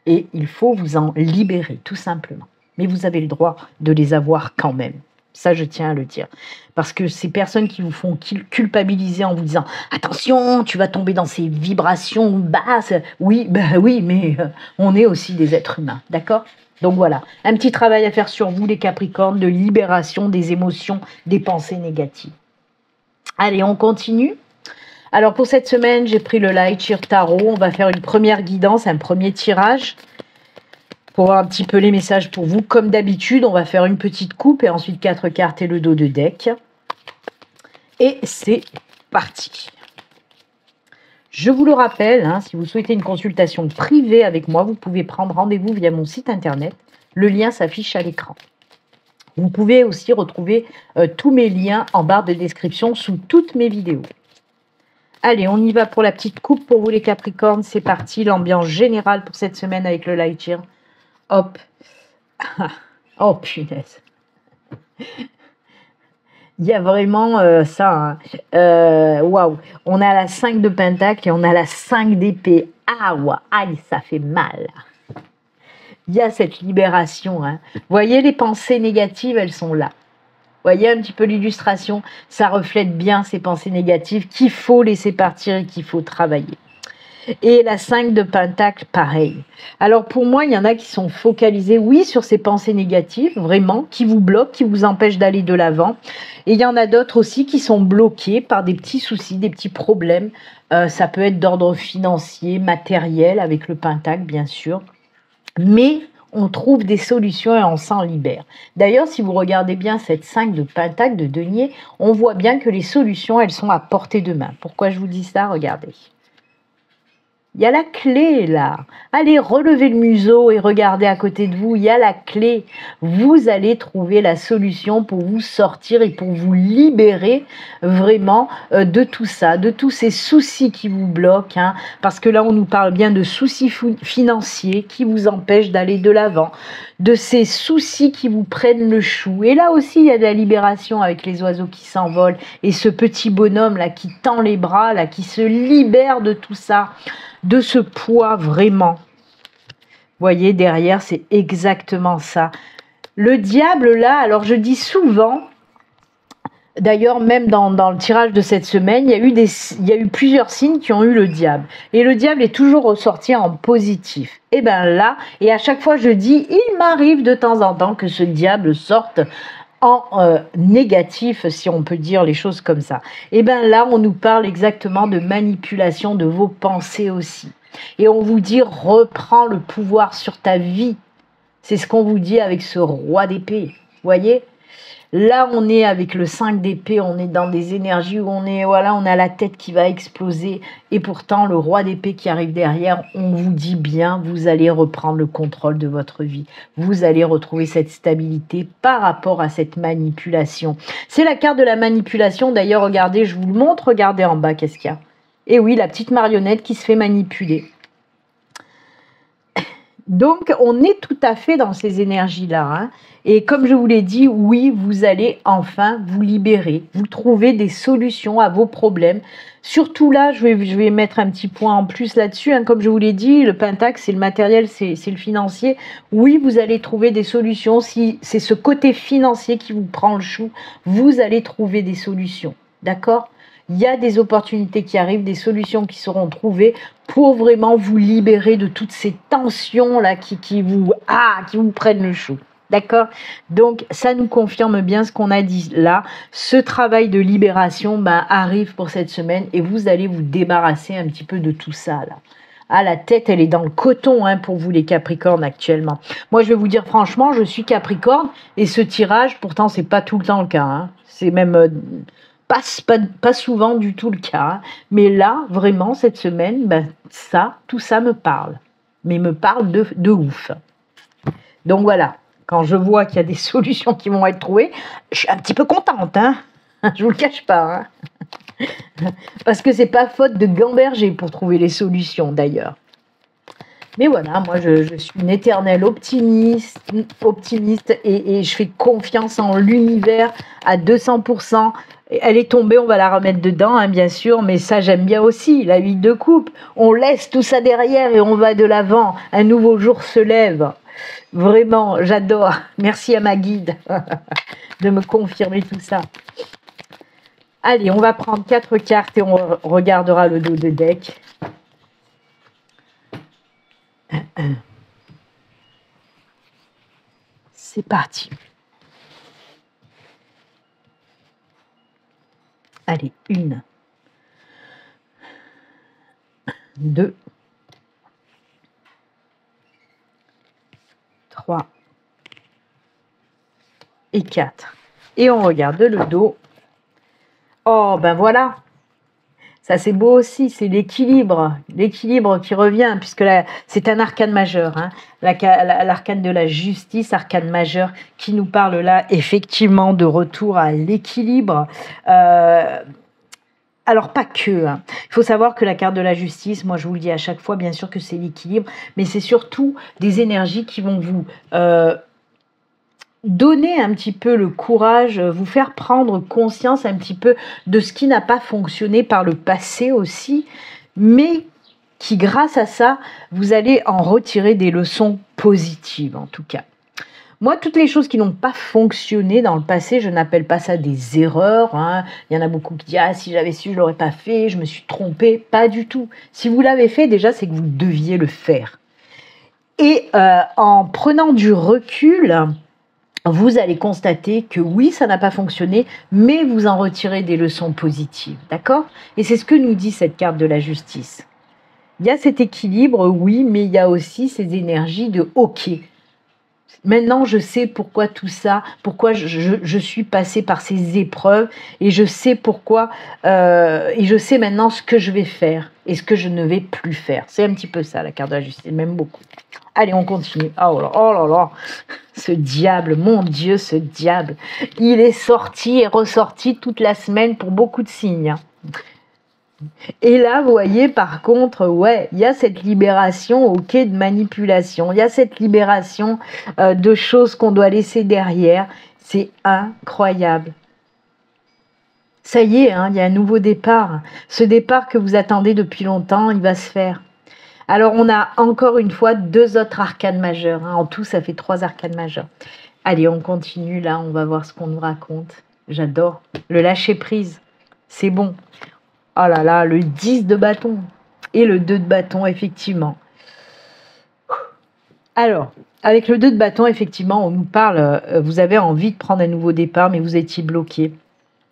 et il faut vous en libérer, tout simplement. Mais vous avez le droit de les avoir quand même. Ça, je tiens à le dire. Parce que ces personnes qui vous font culpabiliser en vous disant « Attention, tu vas tomber dans ces vibrations basses. » Oui, ben oui, mais on est aussi des êtres humains, d'accord ? Donc voilà, un petit travail à faire sur vous les Capricornes, de libération des émotions, des pensées négatives. Allez, on continue. Alors pour cette semaine, j'ai pris le Light Cheer Tarot. On va faire une première guidance, un premier tirage pour voir un petit peu les messages pour vous. Comme d'habitude, on va faire une petite coupe et ensuite 4 cartes et le dos de deck. Et c'est parti. Je vous le rappelle, si vous souhaitez une consultation privée avec moi, vous pouvez prendre rendez-vous via mon site internet. Le lien s'affiche à l'écran. Vous pouvez aussi retrouver tous mes liens en barre de description sous toutes mes vidéos. Allez, on y va pour la petite coupe pour vous les Capricornes. C'est parti, l'ambiance générale pour cette semaine avec le Light Cheer. Hop. Oh punaise. Il y a vraiment ça. Waouh. On a la 5 de Pentacle et on a la 5 d'épée. Ah, ouais. Aïe, ça fait mal. Il y a cette libération. Voyez, les pensées négatives, elles sont là. Voyez un petit peu l'illustration. Ça reflète bien ces pensées négatives qu'il faut laisser partir et qu'il faut travailler. Et la 5 de Pentacle, pareil. Alors pour moi, il y en a qui sont focalisés, oui, sur ces pensées négatives, vraiment, qui vous bloquent, qui vous empêchent d'aller de l'avant. Et il y en a d'autres aussi qui sont bloqués par des petits soucis, des petits problèmes. Ça peut être d'ordre financier, matériel, avec le Pentacle, bien sûr. Mais on trouve des solutions et on s'en libère. D'ailleurs, si vous regardez bien cette 5 de Pentacle de denier, on voit bien que les solutions, elles sont à portée de main. Pourquoi je vous dis ça ? Regardez. Il y a la clé là. Allez, relevez le museau et regardez à côté de vous. Il y a la clé. Vous allez trouver la solution pour vous sortir et pour vous libérer vraiment de tout ça, de tous ces soucis qui vous bloquent. Parce que là, on nous parle bien de soucis financiers qui vous empêchent d'aller de l'avant, de ces soucis qui vous prennent le chou. Et là aussi, il y a de la libération avec les oiseaux qui s'envolent et ce petit bonhomme là qui tend les bras, là, qui se libère de tout ça. De ce poids vraiment. Vous voyez, derrière, c'est exactement ça. Le diable, là, alors je dis souvent, D'ailleurs, même dans le tirage de cette semaine, il y a eu plusieurs signes qui ont eu le diable. Et le diable est toujours ressorti en positif. Et bien là, et à chaque fois je dis, il m'arrive de temps en temps que ce diable sorte en négatif, si on peut dire les choses comme ça. Et bien là, on nous parle exactement de manipulation de vos pensées aussi. Et on vous dit, reprends le pouvoir sur ta vie. C'est ce qu'on vous dit avec ce roi d'épée. Voyez ? Là, on est avec le 5 d'épée, on est dans des énergies où on a la tête qui va exploser. Et pourtant, le roi d'épée qui arrive derrière, on vous dit bien, vous allez reprendre le contrôle de votre vie. Vous allez retrouver cette stabilité par rapport à cette manipulation. C'est la carte de la manipulation. D'ailleurs, regardez, je vous le montre, regardez en bas, qu'est-ce qu'il y a? Et oui, la petite marionnette qui se fait manipuler. Donc, on est tout à fait dans ces énergies-là. Hein. Et comme je vous l'ai dit, oui, vous allez enfin vous libérer, vous trouver des solutions à vos problèmes. Surtout là, je vais mettre un petit point en plus là-dessus. Hein. Comme je vous l'ai dit, le pentacle, c'est le matériel, c'est le financier. Oui, vous allez trouver des solutions. Si c'est ce côté financier qui vous prend le chou, vous allez trouver des solutions. D'accord ? Il y a des opportunités qui arrivent, des solutions qui seront trouvées pour vraiment vous libérer de toutes ces tensions-là qui vous prennent le chou. D'accord? Donc, ça nous confirme bien ce qu'on a dit là. Ce travail de libération arrive pour cette semaine et vous allez vous débarrasser un petit peu de tout ça là. Ah, la tête, elle est dans le coton pour vous les Capricornes actuellement. Moi, je vais vous dire franchement, je suis Capricorne et ce tirage, pourtant, c'est pas tout le temps le cas. Hein. C'est même... Pas souvent du tout le cas, hein. Mais là, vraiment, cette semaine, tout ça me parle. Mais me parle de ouf. Donc voilà, quand je vois qu'il y a des solutions qui vont être trouvées, je suis un petit peu contente, hein. Je vous le cache pas, hein. Parce que c'est pas faute de gamberger pour trouver les solutions, d'ailleurs. Mais voilà, moi je suis une éternelle optimiste et je fais confiance en l'univers à 200%. Elle est tombée, on va la remettre dedans, hein, bien sûr, mais ça j'aime bien aussi, la 8 de coupe. On laisse tout ça derrière et on va de l'avant. Un nouveau jour se lève. Vraiment, j'adore. Merci à ma guide de me confirmer tout ça. Allez, on va prendre 4 cartes et on regardera le dos de deck. C'est parti. Allez, 1, 2, 3 et 4. Et on regarde le dos. Oh, ben voilà. Ça, c'est beau aussi, c'est l'équilibre qui revient, puisque là, c'est un arcane majeur, hein. L'arcane de la justice, arcane majeur, qui nous parle là, effectivement, de retour à l'équilibre. Alors, pas que. Hein. Il faut savoir que la carte de la justice, moi, je vous le dis à chaque fois, bien sûr que c'est l'équilibre, mais c'est surtout des énergies qui vont vous... donner un petit peu le courage, vous faire prendre conscience un petit peu de ce qui n'a pas fonctionné par le passé aussi, mais qui, grâce à ça, vous allez en retirer des leçons positives, en tout cas. Moi, toutes les choses qui n'ont pas fonctionné dans le passé, je n'appelle pas ça des erreurs. Hein. Il y en a beaucoup qui disent « Ah, si j'avais su, je ne l'aurais pas fait, je me suis trompée ». Pas du tout. Si vous l'avez fait, déjà, c'est que vous deviez le faire. Et en prenant du recul... vous allez constater que oui, ça n'a pas fonctionné, mais vous en retirez des leçons positives, d'accord? Et c'est ce que nous dit cette carte de la justice. Il y a cet équilibre, oui, mais il y a aussi ces énergies de « ok ». Maintenant, je sais pourquoi tout ça, pourquoi je suis passée par ces épreuves et je sais pourquoi, et je sais maintenant ce que je vais faire et ce que je ne vais plus faire. C'est un petit peu ça, la carte de la justice, même beaucoup. Allez, on continue. Oh là là, ce diable, mon Dieu, ce diable. Il est sorti et ressorti toute la semaine pour beaucoup de signes. Et là, vous voyez, par contre, ouais, il y a cette libération, ok, de manipulation. Il y a cette libération de choses qu'on doit laisser derrière. C'est incroyable. Ça y est, hein, il y a un nouveau départ. Ce départ que vous attendez depuis longtemps, il va se faire. Alors, on a encore une fois 2 autres arcanes majeures. Hein. En tout, ça fait 3 arcanes majeures. Allez, on continue là, on va voir ce qu'on nous raconte. J'adore. Le lâcher prise, c'est bon. Oh là là, le 10 de bâton et le 2 de bâton, effectivement. Alors, avec le 2 de bâton, effectivement, on nous parle, vous avez envie de prendre un nouveau départ, mais vous étiez bloqué.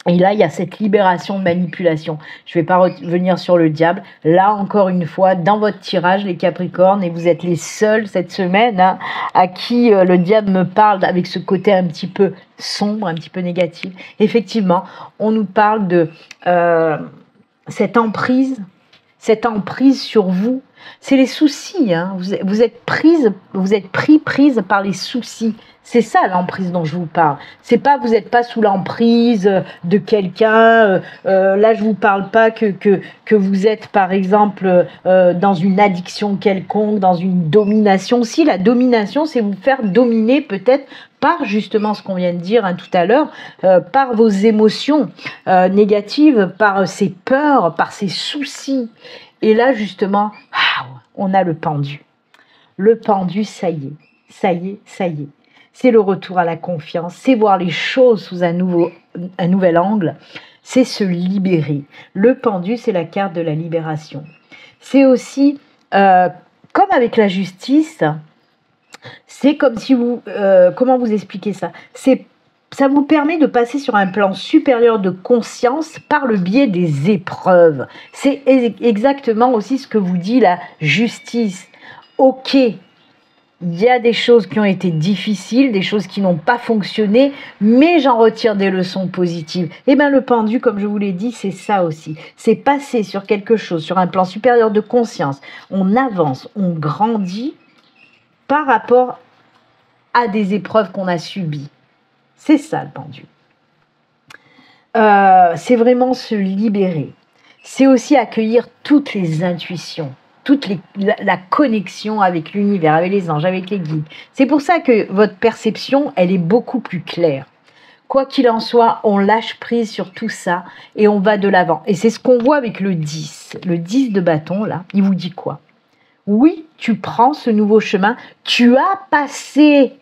Et là, il y a cette libération de manipulation. Je ne vais pas revenir sur le diable. Là, encore une fois, dans votre tirage, les Capricornes, et vous êtes les seuls cette semaine hein, à qui le diable me parle avec ce côté un petit peu sombre, un petit peu négatif. Effectivement, on nous parle de cette emprise sur vous. C'est les soucis. Hein. Vous êtes prise par les soucis. C'est ça l'emprise dont je vous parle. C'est pas vous n'êtes pas sous l'emprise de quelqu'un. Là, je vous parle pas que vous êtes par exemple dans une addiction quelconque, dans une domination. Si la domination, c'est vous faire dominer peut-être par justement ce qu'on vient de dire hein, tout à l'heure, par vos émotions négatives, par ces peurs, par ces soucis. Et là, justement, on a le pendu. Le pendu, ça y est. C'est le retour à la confiance, c'est voir les choses sous un nouvel angle, c'est se libérer. Le pendu, c'est la carte de la libération. C'est aussi, comme avec la justice, c'est comme si vous... comment vous expliquer ça ? Ça vous permet de passer sur un plan supérieur de conscience par le biais des épreuves. C'est exactement aussi ce que vous dit la justice. Ok, il y a des choses qui ont été difficiles, des choses qui n'ont pas fonctionné, mais j'en retire des leçons positives. Et bien le pendu, comme je vous l'ai dit, c'est ça aussi. C'est passer sur quelque chose, sur un plan supérieur de conscience. On avance, on grandit par rapport à des épreuves qu'on a subies. C'est ça le pendu. C'est vraiment se libérer. C'est aussi accueillir toutes les intuitions, la connexion avec l'univers, avec les anges, avec les guides. C'est pour ça que votre perception, elle est beaucoup plus claire. Quoi qu'il en soit, on lâche prise sur tout ça et on va de l'avant. Et c'est ce qu'on voit avec le 10. Le 10 de bâton, là, il vous dit quoi ? Oui, tu prends ce nouveau chemin, tu as passé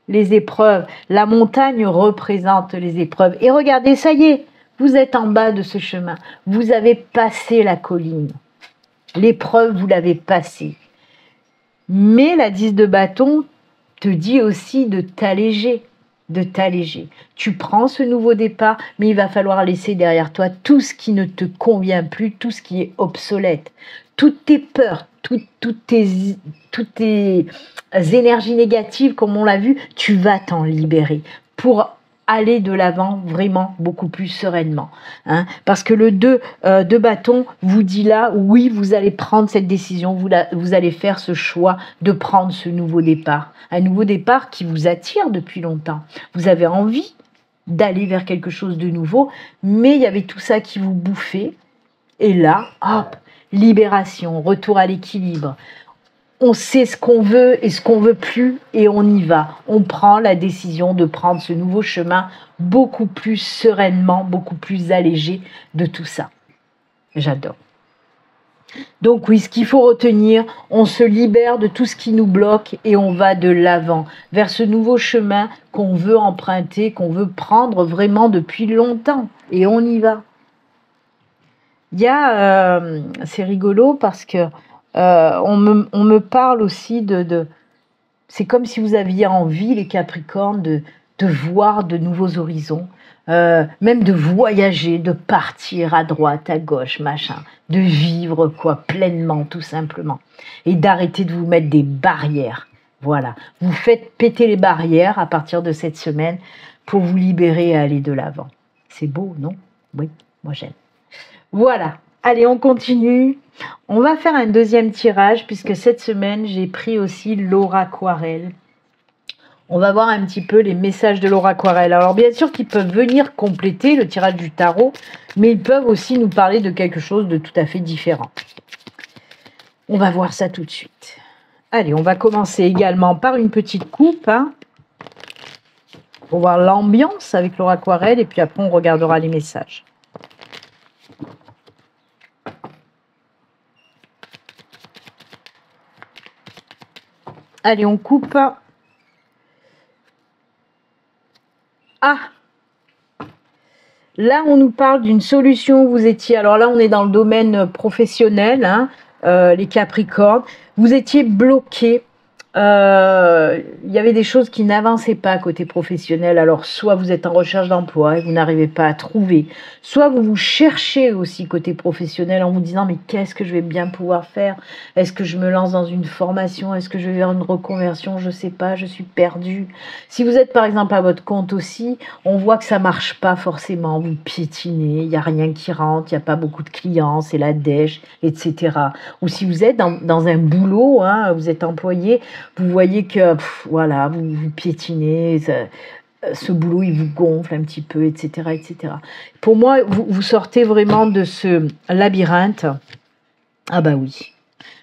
les épreuves. La montagne représente les épreuves. Et regardez, ça y est, vous êtes en bas de ce chemin. Vous avez passé la colline. L'épreuve, vous l'avez passée. Mais la 10 de bâton te dit aussi de t'alléger. Tu prends ce nouveau départ, mais il va falloir laisser derrière toi tout ce qui ne te convient plus, tout ce qui est obsolète. Toutes tes peurs, toutes tes énergies négatives, comme on l'a vu, tu vas t'en libérer pour aller de l'avant vraiment beaucoup plus sereinement. Hein, parce que le 2 de bâton vous dit là, oui, vous allez prendre cette décision, vous allez faire ce choix de prendre ce nouveau départ. Un nouveau départ qui vous attire depuis longtemps. Vous avez envie d'aller vers quelque chose de nouveau, mais il y avait tout ça qui vous bouffait. Et là, hop, libération, retour à l'équilibre. On sait ce qu'on veut et ce qu'on veut plus et on y va. On prend la décision de prendre ce nouveau chemin beaucoup plus sereinement, beaucoup plus allégé de tout ça. J'adore. Donc oui, ce qu'il faut retenir, on se libère de tout ce qui nous bloque et on va de l'avant, vers ce nouveau chemin qu'on veut emprunter, qu'on veut prendre vraiment depuis longtemps. Et on y va. C'est rigolo parce que on me parle aussi c'est comme si vous aviez envie, les Capricornes, de voir de nouveaux horizons, même de voyager, de partir à droite, à gauche, machin, de vivre pleinement, tout simplement, et d'arrêter de vous mettre des barrières. Voilà, vous faites péter les barrières à partir de cette semaine pour vous libérer et aller de l'avant. C'est beau, non ? Oui, moi j'aime. Voilà, allez, on continue. On va faire un deuxième tirage puisque cette semaine, j'ai pris aussi l'aura aquarelle. On va voir un petit peu les messages de l'aura aquarelle. Alors bien sûr qu'ils peuvent venir compléter le tirage du tarot, mais ils peuvent aussi nous parler de quelque chose de tout à fait différent. On va voir ça tout de suite. Allez, on va commencer également par une petite coupe, hein, pour voir l'ambiance avec l'aura aquarelle et puis après on regardera les messages. Allez, on coupe. Ah, Là, on nous parle d'une solution où vous étiez, alors là, on est dans le domaine professionnel, hein, les Capricornes, vous étiez bloqué. Il y avait des choses qui n'avançaient pas côté professionnel. Alors, soit vous êtes en recherche d'emploi et vous n'arrivez pas à trouver, soit vous vous cherchez aussi côté professionnel en vous disant mais qu'est-ce que je vais bien pouvoir faire? Est-ce que je me lance dans une formation? Est-ce que je vais vers une reconversion? Je sais pas, je suis perdue. Si vous êtes par exemple à votre compte aussi, on voit que ça marche pas forcément. Vous piétinez, il n'y a rien qui rentre, il n'y a pas beaucoup de clients, c'est la dèche, etc. Ou si vous êtes dans un boulot, hein, vous êtes employé, vous voyez que voilà, vous piétinez, ce boulot il vous gonfle un petit peu, etc. etc. Pour moi, vous sortez vraiment de ce labyrinthe. Ah bah oui.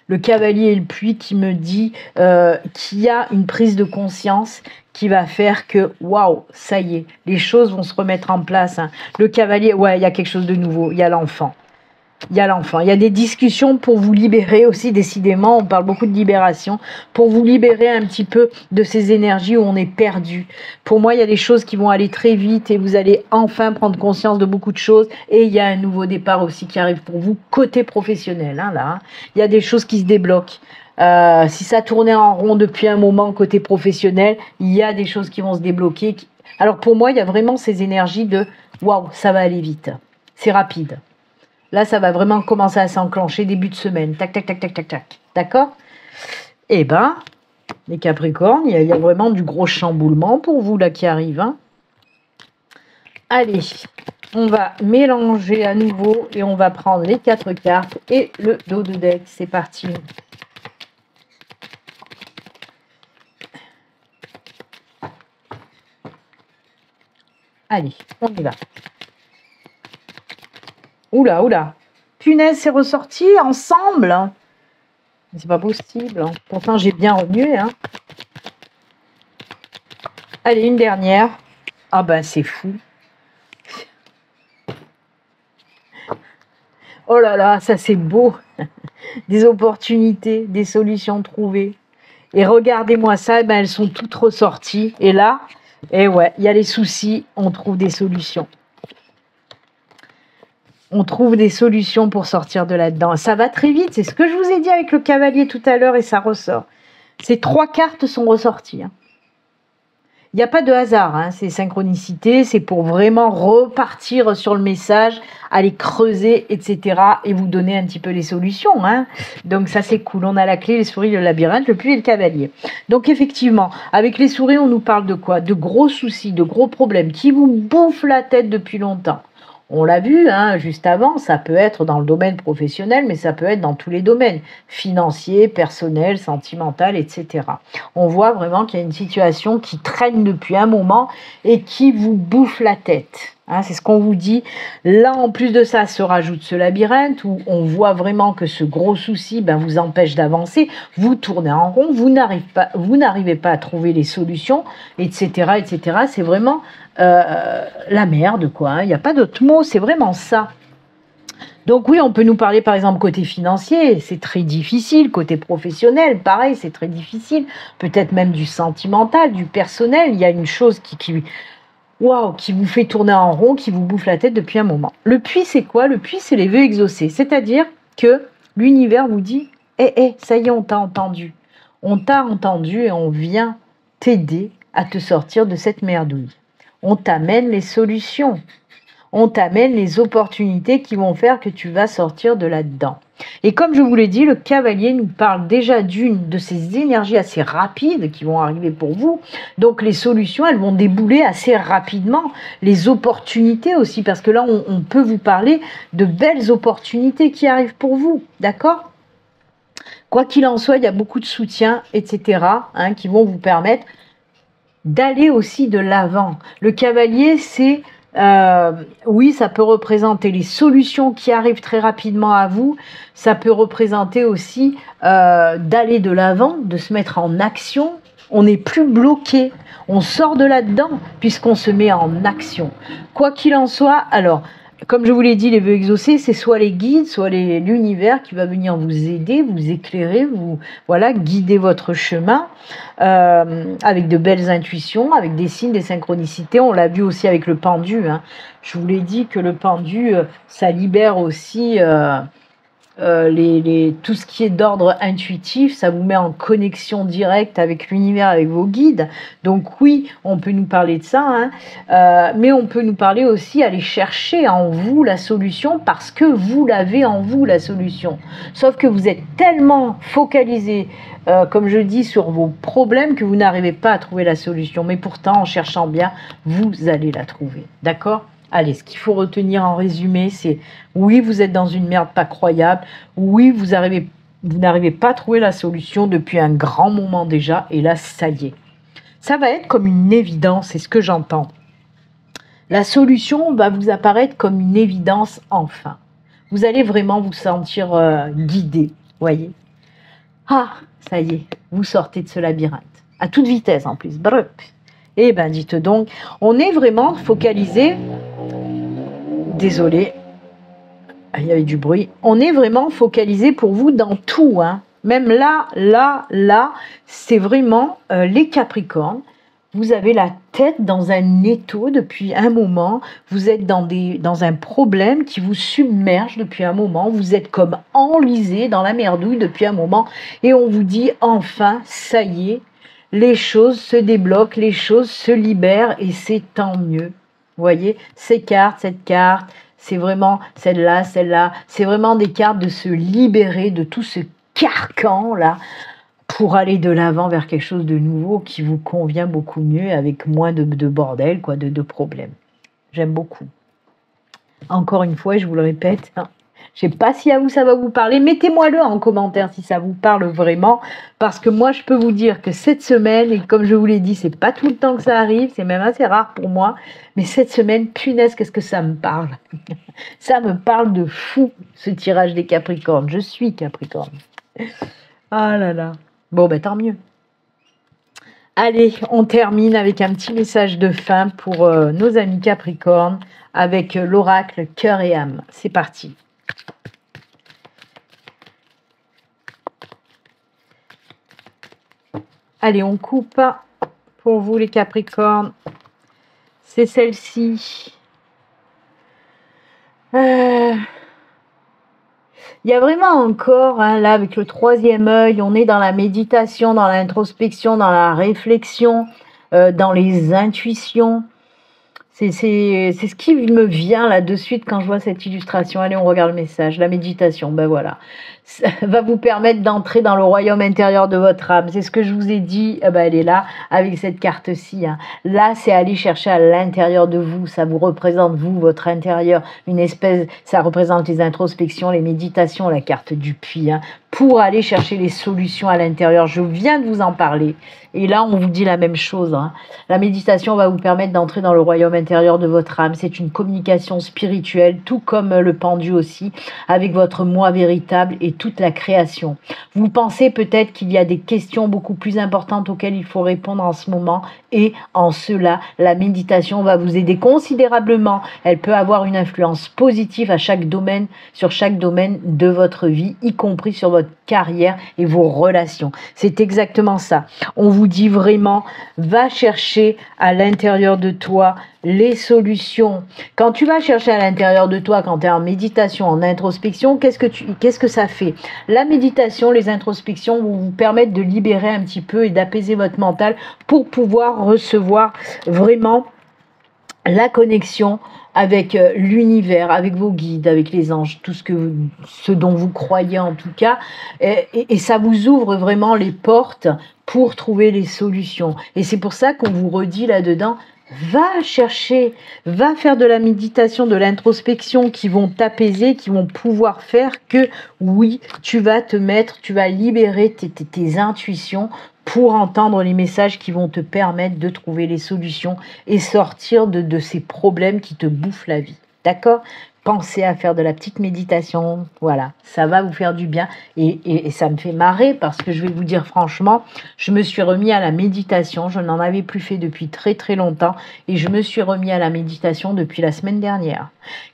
Le cavalier et le puits qui me dit qu'il y a une prise de conscience qui va faire que, waouh, ça y est, les choses vont se remettre en place. Hein. Le cavalier, ouais, il y a quelque chose de nouveau, il y a l'enfant. Il y a l'enfant. Il y a des discussions pour vous libérer aussi, décidément. On parle beaucoup de libération. Pour vous libérer un petit peu de ces énergies où on est perdu. Pour moi, il y a des choses qui vont aller très vite et vous allez enfin prendre conscience de beaucoup de choses. Et il y a un nouveau départ aussi qui arrive pour vous, côté professionnel. Hein, là. Il y a des choses qui se débloquent. Si ça tournait en rond depuis un moment côté professionnel, il y a des choses qui vont se débloquer. Alors pour moi, il y a vraiment ces énergies de « waouh, ça va aller vite ». C'est rapide. Là, ça va vraiment commencer à s'enclencher début de semaine. Tac, tac, tac, tac, tac, tac. D'accord? Eh ben, les Capricornes, il y a vraiment du gros chamboulement pour vous là qui arrive. Hein. Allez, on va mélanger à nouveau et on va prendre les 4 cartes et le dos de deck. C'est parti. Allez, on y va. Oula, oula. Punaise, c'est ressorti ensemble. C'est pas possible. Pourtant, j'ai bien remué. Hein. Allez, une dernière. Ah ben, c'est fou. Oh là là, ça c'est beau. Des opportunités, des solutions trouvées. Et regardez-moi ça, ben, elles sont toutes ressorties. Et là, ouais, il y a les soucis, on trouve des solutions. On trouve des solutions pour sortir de là-dedans. Ça va très vite, c'est ce que je vous ai dit avec le cavalier tout à l'heure et ça ressort. Ces 3 cartes sont ressorties. Hein. Il n'y a pas de hasard, hein. C'est synchronicité, c'est pour vraiment repartir sur le message, aller creuser, etc. et vous donner un petit peu les solutions. Hein. Donc ça c'est cool, on a la clé, les souris, le labyrinthe, le puits et le cavalier. Donc effectivement, avec les souris, on nous parle de quoi? De gros soucis, de gros problèmes qui vous bouffent la tête depuis longtemps. On l'a vu hein, juste avant, ça peut être dans le domaine professionnel, mais ça peut être dans tous les domaines, financier, personnel, sentimental, etc. On voit vraiment qu'il y a une situation qui traîne depuis un moment et qui vous bouffe la tête. Hein, c'est ce qu'on vous dit. Là, en plus de ça, se rajoute ce labyrinthe où on voit vraiment que ce gros souci vous empêche d'avancer. Vous tournez en rond, vous n'arrivez pas à trouver les solutions, etc. etc. C'est vraiment la merde, quoi. Hein. Il n'y a pas d'autre mot, c'est vraiment ça. Donc oui, on peut nous parler par exemple côté financier, c'est très difficile, côté professionnel, pareil, c'est très difficile, peut-être même du sentimental, du personnel, il y a une chose qui vous fait tourner en rond, qui vous bouffe la tête depuis un moment. Le puits, c'est quoi? Le puits, c'est les vœux exaucés, c'est-à-dire que l'univers vous dit « ça y est, on t'a entendu. On t'a entendu et on vient t'aider à te sortir de cette merdouille. On t'amène les solutions. On t'amène les opportunités qui vont faire que tu vas sortir de là-dedans. » Et comme je vous l'ai dit, le cavalier nous parle déjà d'une de ces énergies assez rapides qui vont arriver pour vous. Donc les solutions, elles vont débouler assez rapidement. Les opportunités aussi, parce que là, on peut vous parler de belles opportunités qui arrivent pour vous. D'accord ? Quoi qu'il en soit, il y a beaucoup de soutien, etc., qui vont vous permettre d'aller aussi de l'avant. Le cavalier, c'est... oui, ça peut représenter les solutions qui arrivent très rapidement à vous. Ça peut représenter aussi d'aller de l'avant, de se mettre en action. On n'est plus bloqué. On sort de là-dedans puisqu'on se met en action. Quoi qu'il en soit, alors, comme je vous l'ai dit, les vœux exaucés, c'est soit les guides, soit l'univers qui va venir vous aider, vous éclairer, voilà, guider votre chemin avec de belles intuitions, avec des signes, des synchronicités. On l'a vu aussi avec le pendu. Hein. Je vous l'ai dit que le pendu, ça libère aussi tout ce qui est d'ordre intuitif, ça vous met en connexion directe avec l'univers, avec vos guides. Donc oui, on peut nous parler de ça, hein, mais on peut nous parler aussi, aller chercher en vous la solution parce que vous l'avez en vous, la solution. Sauf que vous êtes tellement focalisé, comme je dis, sur vos problèmes que vous n'arrivez pas à trouver la solution. Mais pourtant, en cherchant bien, vous allez la trouver. D'accord ? Allez, ce qu'il faut retenir en résumé, c'est oui, vous êtes dans une merde pas croyable. Oui, vous n'arrivez pas à trouver la solution depuis un grand moment déjà. Et là, ça y est. Ça va être comme une évidence, c'est ce que j'entends. La solution va vous apparaître comme une évidence enfin. Vous allez vraiment vous sentir guidé, voyez. Ah, ça y est, vous sortez de ce labyrinthe. À toute vitesse en plus. Bref. Eh bien, dites donc, on est vraiment focalisé. Désolé, il y avait du bruit. On est vraiment focalisé pour vous dans tout. Hein. Même là, c'est vraiment les Capricornes. Vous avez la tête dans un étau depuis un moment. Vous êtes dans un problème qui vous submerge depuis un moment. Vous êtes comme enlisé dans la merdouille depuis un moment. Et on vous dit enfin, ça y est, les choses se débloquent, les choses se libèrent et c'est tant mieux. Vous voyez, cette carte, c'est vraiment celle-là, c'est vraiment des cartes de se libérer de tout ce carcan-là pour aller de l'avant vers quelque chose de nouveau qui vous convient beaucoup mieux avec moins de bordel, quoi, de problèmes. J'aime beaucoup. Encore une fois, je vous le répète, hein, je ne sais pas si à vous ça va vous parler. Mettez-moi-le en commentaire si ça vous parle vraiment. Parce que moi, je peux vous dire que cette semaine, et comme je vous l'ai dit, c'est pas tout le temps que ça arrive. C'est même assez rare pour moi. Mais cette semaine, punaise, qu'est-ce que ça me parle. Ça me parle de fou, ce tirage des Capricornes. Je suis Capricorne. Ah là là. Bon, ben tant mieux. Allez, on termine avec un petit message de fin pour nos amis Capricornes avec l'oracle Cœur et âme. C'est parti. Allez, on coupe pour vous les Capricornes. C'est celle-ci. Il y a vraiment encore, hein, là, avec le troisième œil, on est dans la méditation, dans l'introspection, dans la réflexion, dans les intuitions. C'est ce qui me vient là de suite quand je vois cette illustration. Allez, on regarde le message. La méditation, ben voilà. Ça va vous permettre d'entrer dans le royaume intérieur de votre âme. C'est ce que je vous ai dit, ben elle est là, avec cette carte-ci. Hein. Là, c'est aller chercher à l'intérieur de vous. Ça vous représente, vous, votre intérieur. Ça représente les introspections, les méditations, la carte du puits. Hein, pour aller chercher les solutions à l'intérieur. Je viens de vous en parler. Et là, on vous dit la même chose. Hein. La méditation va vous permettre d'entrer dans le royaume intérieur de votre âme. C'est une communication spirituelle, tout comme le pendu aussi, avec votre moi véritable et toute la création. Vous pensez peut-être qu'il y a des questions beaucoup plus importantes auxquelles il faut répondre en ce moment. Et en cela, la méditation va vous aider considérablement. Elle peut avoir une influence positive sur chaque domaine de votre vie, y compris sur votre carrière et vos relations. C'est exactement ça. On vous dit vraiment, va chercher à l'intérieur de toi les solutions. Quand tu vas chercher à l'intérieur de toi, quand tu es en méditation, en introspection, qu'est-ce que ça fait? La méditation, les introspections vont vous permettre de libérer un petit peu et d'apaiser votre mental pour pouvoir recevoir vraiment la connexion avec l'univers, avec vos guides, avec les anges, tout ce dont vous croyez en tout cas, et ça vous ouvre vraiment les portes pour trouver les solutions. Et c'est pour ça qu'on vous redit là-dedans, va chercher, va faire de la méditation, de l'introspection qui vont t'apaiser, qui vont pouvoir faire que oui, tu vas libérer tes intuitions pour entendre les messages qui vont te permettre de trouver les solutions et sortir de ces problèmes qui te bouffent la vie. D'accord ? pensez à faire de la petite méditation. Voilà, ça va vous faire du bien. Et ça me fait marrer parce que je vais vous dire franchement, je me suis remis à la méditation. Je n'en avais plus fait depuis très très longtemps et je me suis remis à la méditation depuis la semaine dernière.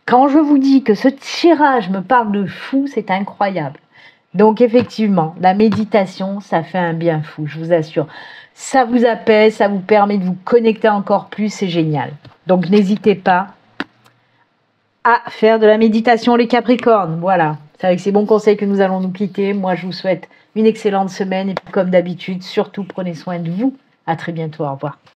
Quand je vous dis que ce tirage me parle de fou, c'est incroyable. Donc effectivement, la méditation, ça fait un bien fou, je vous assure. Ça vous apaise, ça vous permet de vous connecter encore plus, c'est génial. Donc n'hésitez pas à faire de la méditation les Capricornes. Voilà, c'est avec ces bons conseils que nous allons nous quitter. Moi, je vous souhaite une excellente semaine et comme d'habitude, surtout prenez soin de vous. À très bientôt, au revoir.